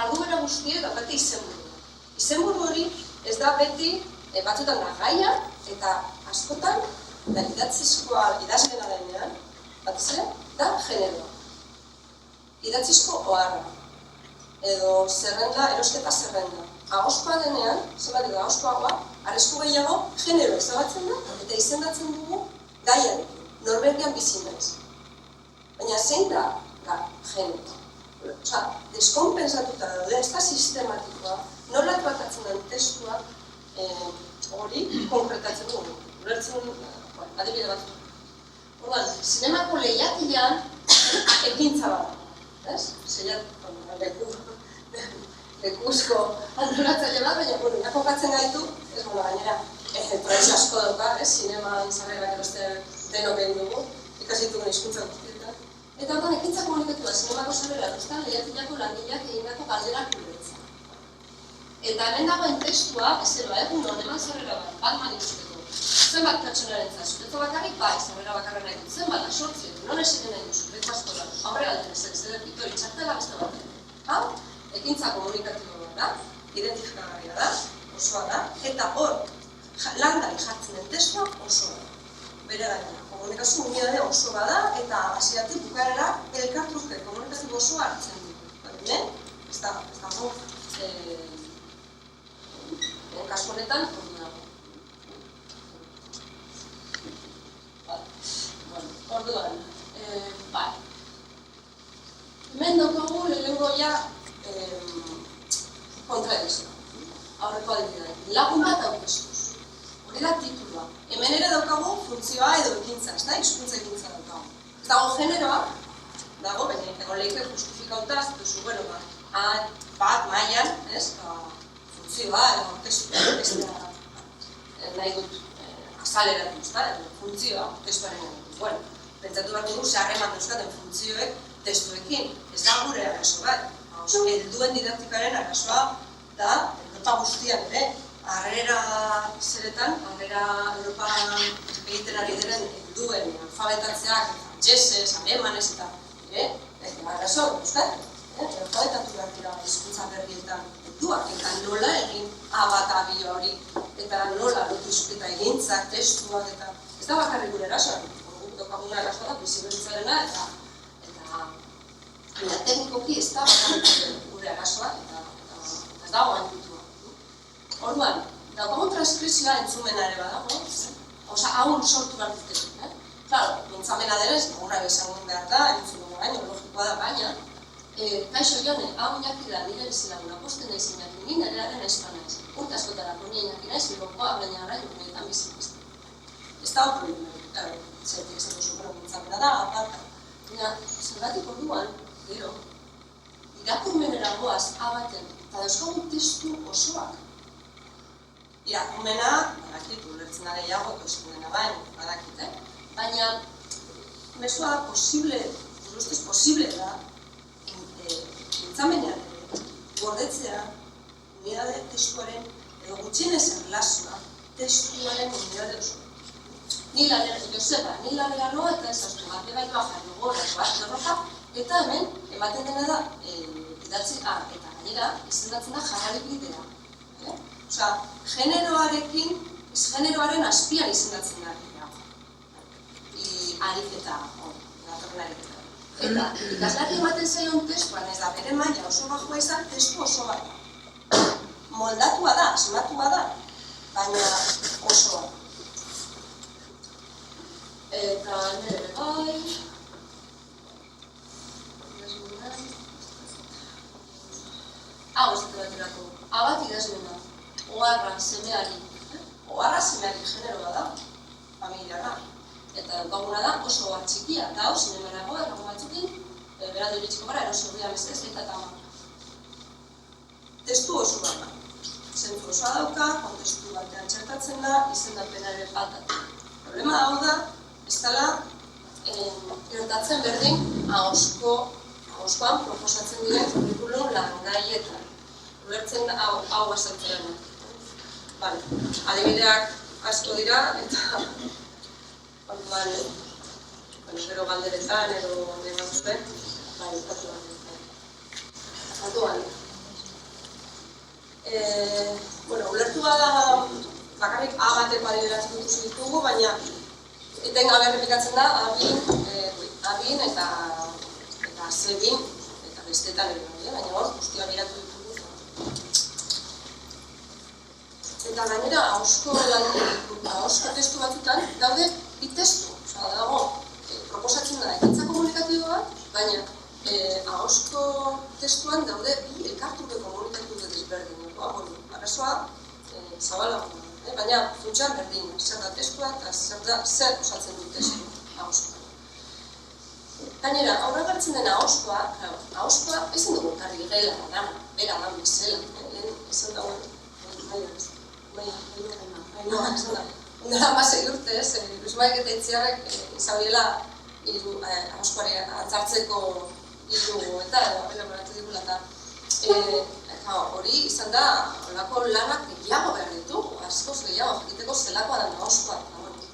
Jardumera guztiek daukate izenburu. Izenburu hori ez da beti batzutan da gaia eta askotan da idatzizkoa idazlena denean, batez ere, da generoa. Idatzizko oharra. Edo zerrenda, erosketa zerrenda. Ahozkoa denean, zenbat edo ahozkoagoa, arrisku gehiago genero ezabatzen da eta izendatzen dugu gaiarekin, norberdian bizi naiz. Baina zein da genero? Deskonpensatuta daude, ez da sistematikoa, nola tratatzen den testua hori konkretatzen dugu. Ulertzen adibide bat. Orduan, zinemako lehiatilean ekintza bat. Lekuzko antolatzaile bat, baina kokatzen gaitu, ez gainera, tradizio asko dauka, zineman sarrerak eroste denok egin dugu, ikasitugun hizkuntza guztietan. Eta orduan, ekintza komunikatua zinemako sarrerak erostean lehiatilako langileak egindako galderak ulertzen. Eta hemen dagoen testua, bezeroa egun eman sarrera bat manifesteko. Zenbat pertsonaren zazu, beto bakarrik bai, sarrera bakarra nahi dut, zenbat asortzi edo, non esiten nahi duzu, beto askola, aurre galden ez hori txartela beste bat. Hau, ekintza komunikatibo bat da, identifikagarria da, osoa da, eta hor, landari jartzen den testua osoa da. Bere gaina, komunikazio unidade oso bada, eta hasieratik bukaerara elkartruke komunikazio osoa hartzen dugu. Hemen, ez dago, kasu honetan, hori dago. Orduan, hemen daukagu lehenengo ja kontradikzioa. Aurreko adibidea, lagun bat aurkeztuz. Hori da titulua. Hemen ere daukagu funtzioa edo ekintza, ez da, hizkuntza ekintza daukagu. Ez dago generoa, dago, baina egon lehike justifikauta, ez duzu, bueno, bat mailan, ez, funtzioa edo aurkeztua, nahi dut azaleratu, ez da, funtzioa aurkeztuaren nahi dut. Bueno, pentsatu behar dugu, harreman dauzkaten funtzioek testuekin, ez da gure arazo bat. Helduen didaktikaren arazoa da, Europa guztian ere, harrera zeretan, harrera Europan egiten ari diren helduen alfabetatzeak, frantsesez, alemanez eta arazo, euskal, alfabetatu behar dira hizkuntza berrietan helduak, eta nola egin A bat abila hori, eta nola lotuzketa egintzak, testuak, eta ez da bakarrik gure arazoa, dokaguna arazoa da, biziberritzarena, eta teknikoki ez da bakarrik gure arazoa, eta ez dago gainditua. Orduan, daukagun transkripzioa entzumena ere badago, hau sortu behar duteko. Claro, mintzamena denez, gogorra bezangoen behar da, entzumena baino, logikoa da, baina kaixo jone, hau inaki da, nire bizilaguna, posten naiz inaki, nire eraren espanaiz. Urte askotarako nire inaki naiz, bilokoa, baina araio, niretan bizipizte. Ez da problema, zertik esatu supero mintzamena da, aparta. Baina, zergatik orduan, gero, irakurmenera goaz abaten, eta dauzkagun testu osoak. Irakurmena, badakit, ulertzen da gehiago, testu dena baino, badakit, baina, mesua posible, ustez posible da, mintzamenean ere, gordetzea, unidade testuaren, edo gutxienez erlazioa, testuaren unidade osoa. Ni lanera noa eta ezaztu bat, begailua jarri gora, bat erroja, eta hemen, ematen dena da, idatzi, eta gainera, izendatzen da jarrari bidea. Osa, generoaren azpian izendatzen da. Ariketa, datorren ariketa. Eta, ikasleari ematen zaion testuan, ez da, bere maila oso bajua izan, testu oso bat. Moldatua da, asmatua da, baina osoa. Eta nire bai... Hau ez dut baterako, abat idazmena, oharra semeari. Oharra semeari generoa da, familiara. Eta daukaguna da oso oar txikia, eta hau zinemarago, errago batzukin, beraldo iritsiko gara, eroso horria bezez, eta tama. Testu oso bat da. Zentzu osoa dauka, kontestu batean txertatzen da, izendapenaren bat da. Problema hau da, ez dela, gertatzen berdin, ahozkoan proposatzen diren kurrikulum langaietan. Ulertzen hau azaltzerena. Adibideak asko dira, eta orduan, gero galderetan edo nena uste, ikatu galderetan. Orduan, ulertua da, bakarrik A bateko adibideratzen ditugu, baina etengabe errepikatzen da A-bin eta C-bin eta bestetan ere, baina hor guztia miratu ditugu. Eta gainera, ahozko testu batzutan daude bi testu. Dago, proposatzen da ekintza komunikatibo bat, baina ahozko testuan daude bi elkartuko komunikatibo desberdineko. Arazoa zabalago da, baina funtsan berdina, zer da testua eta zer osatzen du testu ahozkoa. Gainera, aurra gartzen dena ahozkoa ezin dugu karri gela da, bera da bezala, ezin dagoen, Ondara amasei urte, Luis Maek eta Itziarrek izabiela ahozkoari atzartzeko eta elaboratu digula eta hori izan da olako lanak gehiago behar ditugu, askoz gehiago, jakiteko zelakoa da ahozkoa.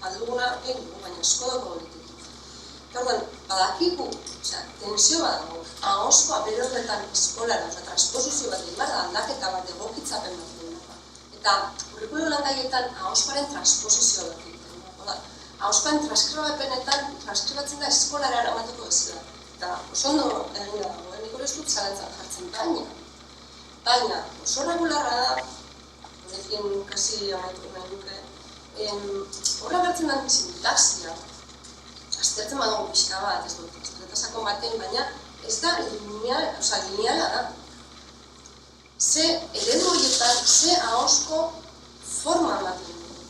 Alduguna egin dugu, baina asko dago hori ditu. Orduan, badakigu, tensio bat dago, ahozkoa bere horretan eskolara, transposizio bat egin behar da, aldaketa bat egokitzapen bat egin. Eta kurrikulum langaietan ahozkoaren transposizioa bat egiten. Ahozkoaren transkribatzen da eskolara eramateko bezala. Eta oso ondo egina dago, nik hori ez dut zalantzan jartzen, baina oso regularra da, honekin kasi amaitu nahi duke, horra bertzen den sintaxia, aztertzen badago pixka bat, ez dut, azterretazako batean, baina ez da lineala da. Ze eredu horietan, ze ahosko forma ematen dugu.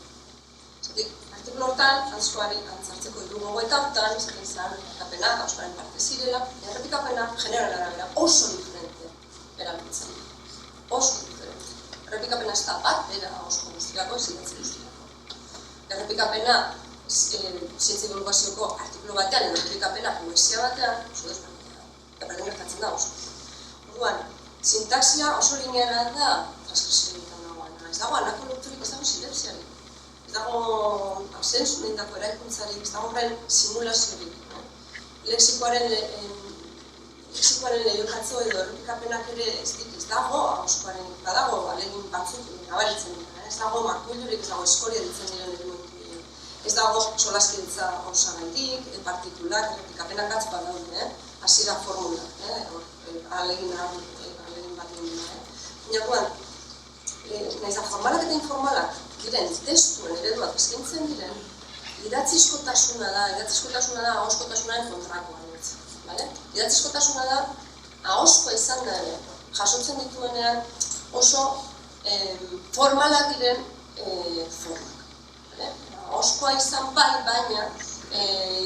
Zatik, artikulu hortan, Franskoari antzartzeko ditugu gogoeta hortan, zaten zen errepikapenak, ahoskoaren parte zirela, errepikapenak generoaren arabera oso diferente erabiltzen. Oso diferente. Errepikapena ez da bat, bera ahosko guztiako, ez idatzi guztiako. Errepikapena, zientzia divulgazioko artikulu batean, errepikapena poesia batean, oso desberdina da. Eta berdin gertatzen da oso. Orduan, sintaxia oso lineala da transkripzioetan dagoena. Ez dago anako lorturik, ez dago silepsiarik. Ez dago absensu nindako eraikuntzarik, ez dago horren simulaziorik. Lexikoaren lehokatzo edo errepikapenak ere ez dago ahoskoaren, badago alegin batzuk nabaritzen dira. Ez dago makuilurik, ez dago eskoria ditzen diren elementu. Ez dago solaskidetza osagairik, partitulak, errepikapenak atz badaude, hasiera formula, alegin bat egin dira. Baina, nahiz da formalak eta informalak diren testuen ereduak eskaintzen diren, idatzizkotasuna da ahoskotasunaren kontrakoa. Idatzizkotasuna da ahoskoa izan da ere, jasotzen dituenean oso formalak diren formak. Ahoskoa izan baina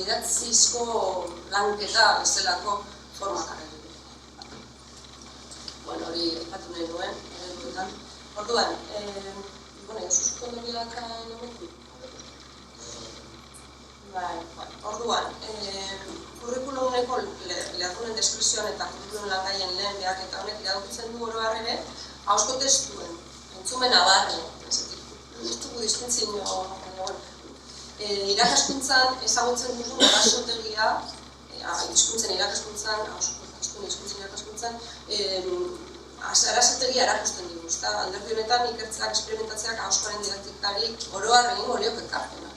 idatzizko lanketa bezalako formak arretu. Hori epatu nahi duen, ereduetan. Orduan, Josu Zukondobilaka elementu? Orduan, kurrikulumeko lehadunen deskripzioan eta kurrikulum langaien lehen behak eta honek iradokitzen du oro ere, ahosko testuen, entzumen abarre, ez dugu distintzio, irakaskuntzan ezagutzen dugun erasotegia, hizkuntzen irakaskuntzan, hizkuntzen irakaskuntzan, erasotegia erakusten dugu, alderdi honetan ikertzeak, esperimentatzeak ahoskoaren didaktikari oroar egin horiok ekarpena.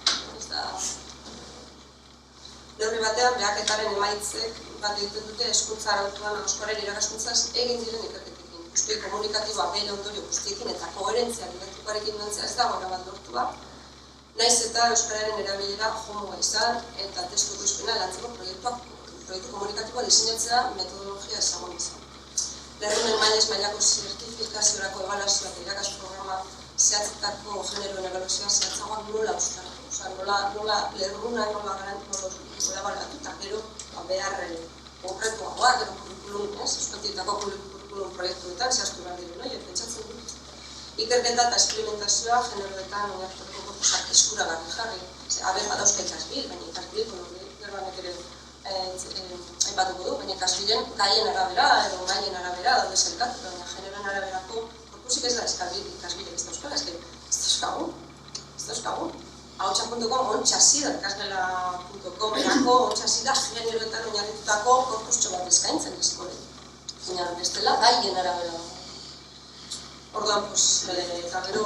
Neurri batean, behaketaren emaitzek bat egiten dute hezkuntza arautuan ahoskoaren irakaskuntzaz egin diren ikerketekin. Guzti komunikatiboa bere ondorio guztiekin eta koherentzia didaktikoarekin lantzea ez dago erabat lortua. Naiz eta euskararen erabilera homoa izan eta testu ekoizpena lantzeko proiektu komunikatiboa diseinatzea metodologia ezagun izan. Lerrunen mailako zertifikaziorako ebaluazioa eta irakas programa zehatzetako generoen ebaluazioa zehatzagoa nola uztartu. Nola lerruna, nola balatu eta gero behar konkretuagoak, gero kurrikulum, euskatietako kurrikulum proiektuetan zehaztu behar diren, pentsatzen dut. Ikerketa eta esperimentazioa generoetan oinarritutako korpusak eskuragarri jarri. Aber badauzka ikasbil, baina ikasbil, gerbanek ere aipatuko du, baina ikasbilen gaien arabera edo gaien arabera daude zelkatu, baina generoen araberako korpusik ez da ikasbilek ez dauzkala, ez dauzkagu. Ahotsa.com ontxasida, ikasgela.com erako ontxasida generoetan oinarritutako korpustxo bat eskaintzen eskolen. Baina bestela gaien arabera dago. Orduan, eta gero,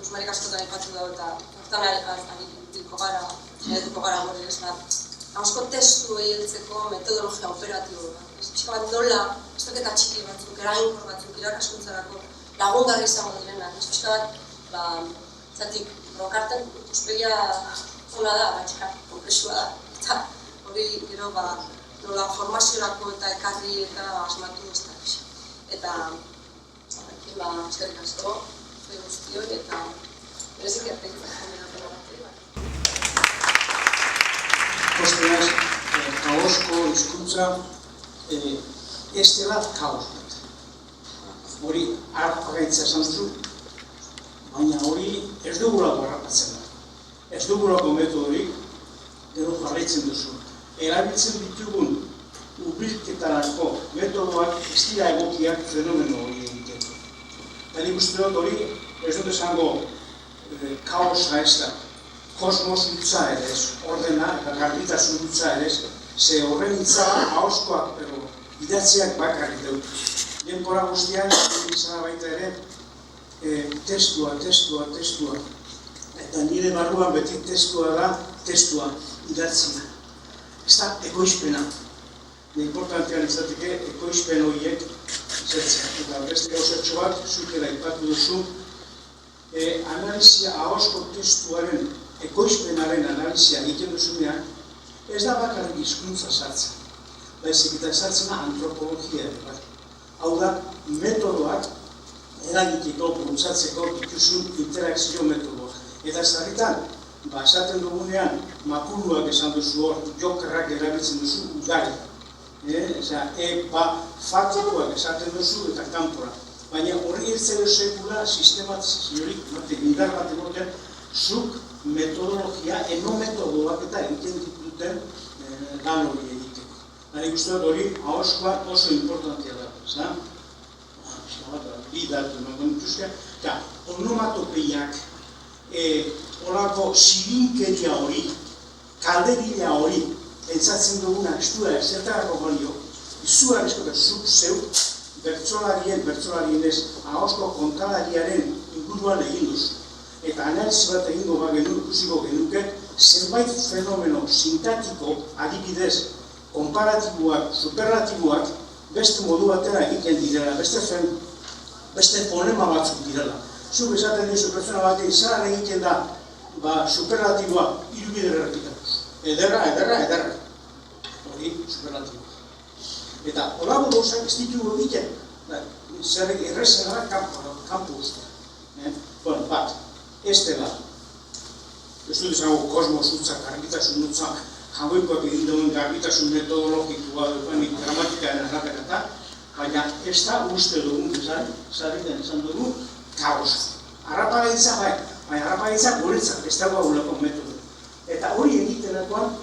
Usmarik askotan aipatu dago eta hortan arituko gara hori ez da. Ahosko testu heltzeko metodologia operatibo da. Pixka bat nola, estoketa txiki batzuk, erainkor batzuk, irakaskuntzarako lagungarri izango direnak. Pixka bat, zatik, Brokarten ikuspegia ona da, baina konplexua da. Eta hori gero nola formaziorako eta ekarri eta asmatu ez da gisa. Eta eskerrik asko, guztioi eta berezik erpeitzen. Kosteaz, kaosko hizkuntza ez dela kaos bat. Hori hartagaitza esan duzu, baina hori ez dugulako harrapatzen da. Ez dugulako metodorik, gero jarraitzen duzu. Erabiltzen ditugun ubilketarako metodoak ez dira egokiak fenomeno hori egiteko. Eta nik uste dut hori, ez dut esango kaosa ez da. Kosmos dutza ere ez, ordena eta garbitasun dutza ere ez, ze horren hitza ahoskoak, pero idatziak bakarrik dut. Denbora guztian, izan baita ere, testua. Eta nire barruan beti testua da, testua idatzia. Ez da ekoizpena. izateke ekoizpen horiek zertzen. Eta beste gauzatxo bat, zukera ipatu duzu, analizia ahosko testuaren ekoizpenaren analizia egiten duzunean, ez da bakarrik hizkuntza sartzen. Baizik eta sartzena antropologia ere. Hau da, metodoak eragiteko, bultzatzeko dituzun interakzio metodoak. Eta sarritan, esaten dugunean, mapuruak esan duzu hor, jokerrak erabiltzen duzu ugari. Faktikoak esaten duzu eta kanpora. Baina horri irtzen sekula sistematizaziorik, indar bat emoten, zuk metodologia, enometodoak eta egiten dituten lan hori egiteko. Baina uste dut hori ahoskoa oso importantia da. Bi datu emango dituzke, eta onomatopeiak, horako zirinkeria hori, kalderia hori, entzatzen duguna estua zertarako balio, izugarrizko eta zuk zeu, bertsolarien ez, ahosko kontalariaren inguruan egin duzu. Eta analizi bat egingo ikusiko genuke, zenbait fenomeno sintatiko, adibidez, komparatiboak, superlatiboak, beste modu batera egiten direla, beste fonema batzuk direla. Zuk esaten duzu pertsona batean zer egiten da superlatiboa hirubider errepikatuz. Ederra. Hori superlatiboa. Eta horako gauzak ez ditugu egiten, zer errezen gara kanpo uste. Bat, ez dela. Ez dut esango kosmos utzak, argitasun utzak, jangoikoak egin duen garbitasun metodologikoa duenik gramatikaren arrapekata, baina ez da uste dugun bezan, zarriten esan dugu, kaos. Harrapagaitza bai, baina harrapagaitza guretzat, ez dagoa ulako metodo. Eta hori egiterakoan,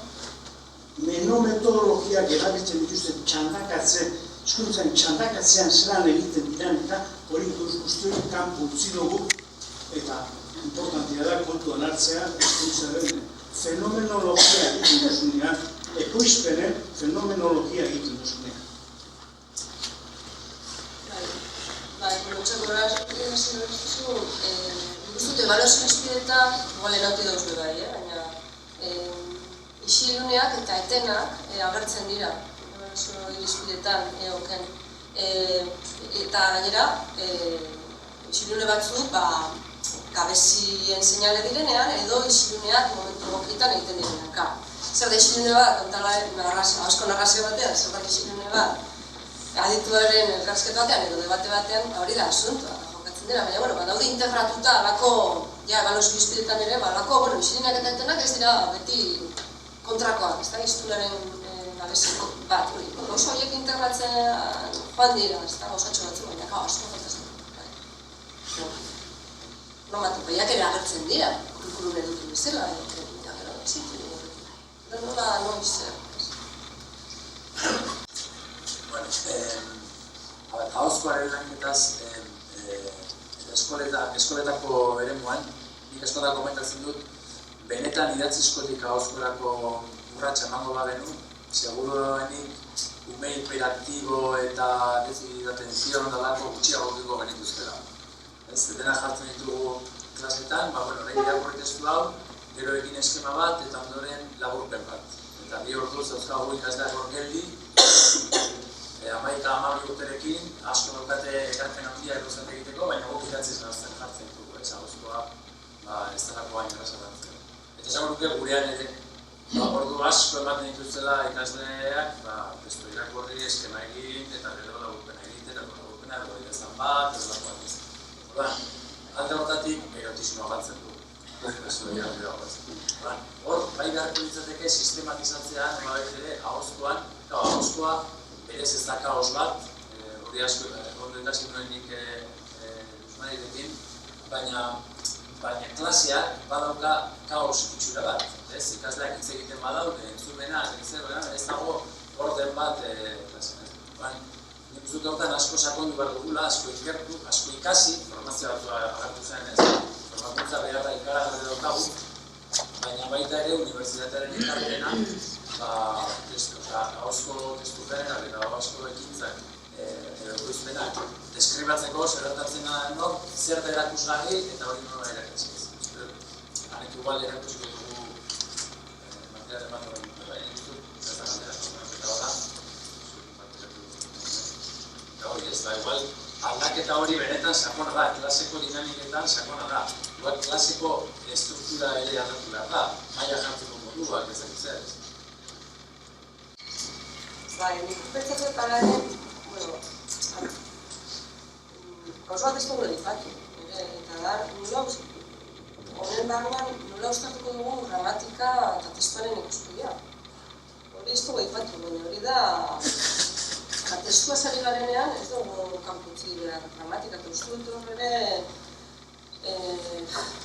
menometodologiak erabiltzen dituzten txandakatzen, hizkuntzan txandakatzean zelan egiten diren eta hori guztioik kanpo utzi dugu, eta importantia da kontuan hartzea hizkuntzaren fenomenologia egiten duzunean, ekoizpenen fenomenologia egiten duzunean. Muchas gracias, nik ebaluazio izpidetan, igual erauti dauz bai, baina isiluneak eta etenak agertzen dira, ebaluazio izpidetan egoken. Eta gainera, isilune batzuk, gabezien seinale direnean, edo isiluneak momentu gokietan egiten direnean. Zer da isilune bat, asko narrazio batean, zer da isilune bat, adituaren elkarrizketa batean edo debate batean, hori da asuntoa, jokatzen dira, baina, daude integratuta, alako, ebaluazio izpidetan ere, alako, isiluneak eta etenak ez dira beti kontrakoak, ez da, iztularen gabeziko bat, hori. Oso horiek integratzen joan dira, ez da, osatxo batzu, baina, asko jokatzen. Onomatopeiak ere agertzen dira, kurikulum edutu bezala, gero, exitu, nola noiz zer. Ahozkoaren lanketaz eskoletako eremuan, nik eskoletako komentatzen dut, benetan idatzizkotik ahozkorako urratxa emango bagenu, seguruenik ume hiperaktibo eta deficit atención dalako gutxiago dugu genituzkera. Dena jartzen ditugu klasetan, orain irakurri testu hau, gero egin eskema bat eta ondoren laburpen bat. Eta bi orduz dauzkagu ikasleak hor geldi, 11-12 urterekin, asko daukate ekarpen handia erruzat egiteko, baina guk idatziz nazten jartzen dugu, ahozkoa ez delako hain errazatzen. Eta esan nuke gurean ere, ordu asko ematen dituztela ikasleak, testu irakurri, eskema egin, eta gero laburpena egiten, eta laburpena edo idazan bat, edo lakoak izan. Alde hortatik, erotismoa galtzen du. Hor, bai beharko ditzateke sistematizatzean, ere, ahozkoan, ahozkoa berez ez da kaos bat, hori asko, ondo ikasi nuen nik Usmanirekin, baina klaseak badauka kaos itxura bat, ikasleak hitz egiten badaude, entzumena, ez dago orden bat klasean. Nik uste hortan asko sakondu behar dugula, asko ikertu, asko ikasi, formazio batzua agartu zen ez, formakuntza beharra ikaragarri daukagu, baina baita ere unibertsitatearen ikarpena, ahozko testupenak eta ahozko ekintzak ekoizpenak deskribatzeko zerratatzen denok, zer da erakusgarri eta hori nola erakutsiz. Hanek igual erakusiko dugu materialen bat hori, baina ez dut, ez da galdera, eta hola, igual aldaketa hori benetan sakona da, klaseko dinamiketan sakona da. Igual klaseko estruktura ere aldatu behar da, maila jantzeko moduak ez dakiz ez. Nik pentsatzen pararen, gauza bat ez dugu edipatu, eta da, honen barruan nola uztatuko dugun gramatika eta testuaren ikuspegia. Hori ez dugu edipatu, baina hori da, testua zari garenean ez dugu kanputzi behar gramatika, eta uste dut horre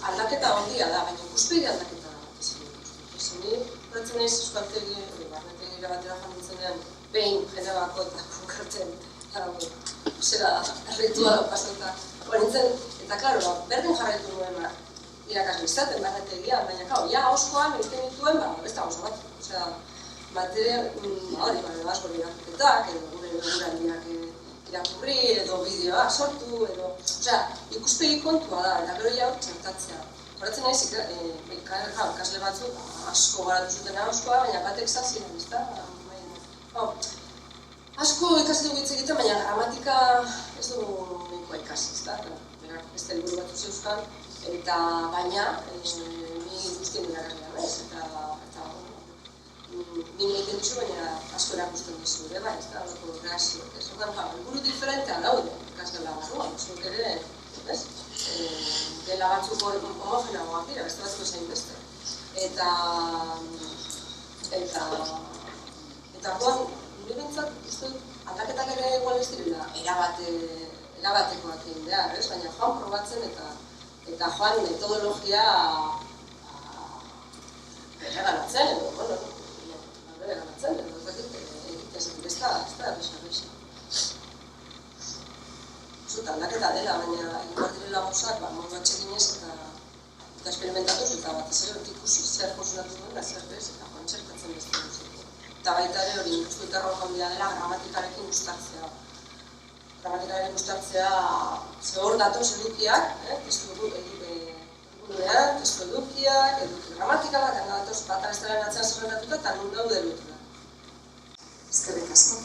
aldaketa handia da, baina ikuspegi aldaketa da. Ni pratzen naiz euskaltegi, barnetegira batera joan dintzenean, behin jende bako eta konkarten, zera, rituala pasata hori nintzen, eta klaro, berdin jarraitu nuen irakasle izaten barnetegian, baina kau, ja oskoan egiten dituen, ez da oso bat, osea, material, hori, asko irakurketak, edo gure eguraldiak irakurri, edo bideoak sortu, edo, osea, ikuspegi kontua da, eta gero ja hor txertatzea. Horatzen naiz, ikasle batzuk asko garatu zuten ahoskoa, baina batek zaziren, ez da? Asko ikasi dugu hitz egiten, baina gramatika ez dugu nahikoa ikasi, ez da? Berak beste helburu batzu zeuzkan, eta baina ni guztien irakaslea naiz, eta min egiten dizu, baina asko erakusten dizu ere, bai, ez da? Horko reakzioak, ez? Hortan, helburu diferentea daude ikasgela barruan, zuk ere, ez? Dela batzuk homogenagoak dira, beste batzuk esain beste. Eta orduan, nire bintzat, uste dut, aldaketak ere igual ez direla erabatekoak egin behar, ez? Baina joan probatzen eta joan metodologia bereganatzen, edo, bereganatzen, edo, ez da, eta aldaketa dela, baina egin behar direla gauzak, modu atxeginez eta esperimentatuz, eta batez ere hori ikusi zer funtzionatu duen, zer bez, eta joan txertatzen ez dut. Eta baita ere hori nik uste dut erronka handia dela gramatikarekin gustatzea. Gramatikarekin gustatzea, ze hor datoz edukiak, testu egunean, testu edukiak, eduki gramatikala, eta datoz bat arestaren atzean zerrendatuta, eta nun daude lotura. Eskerrik asko.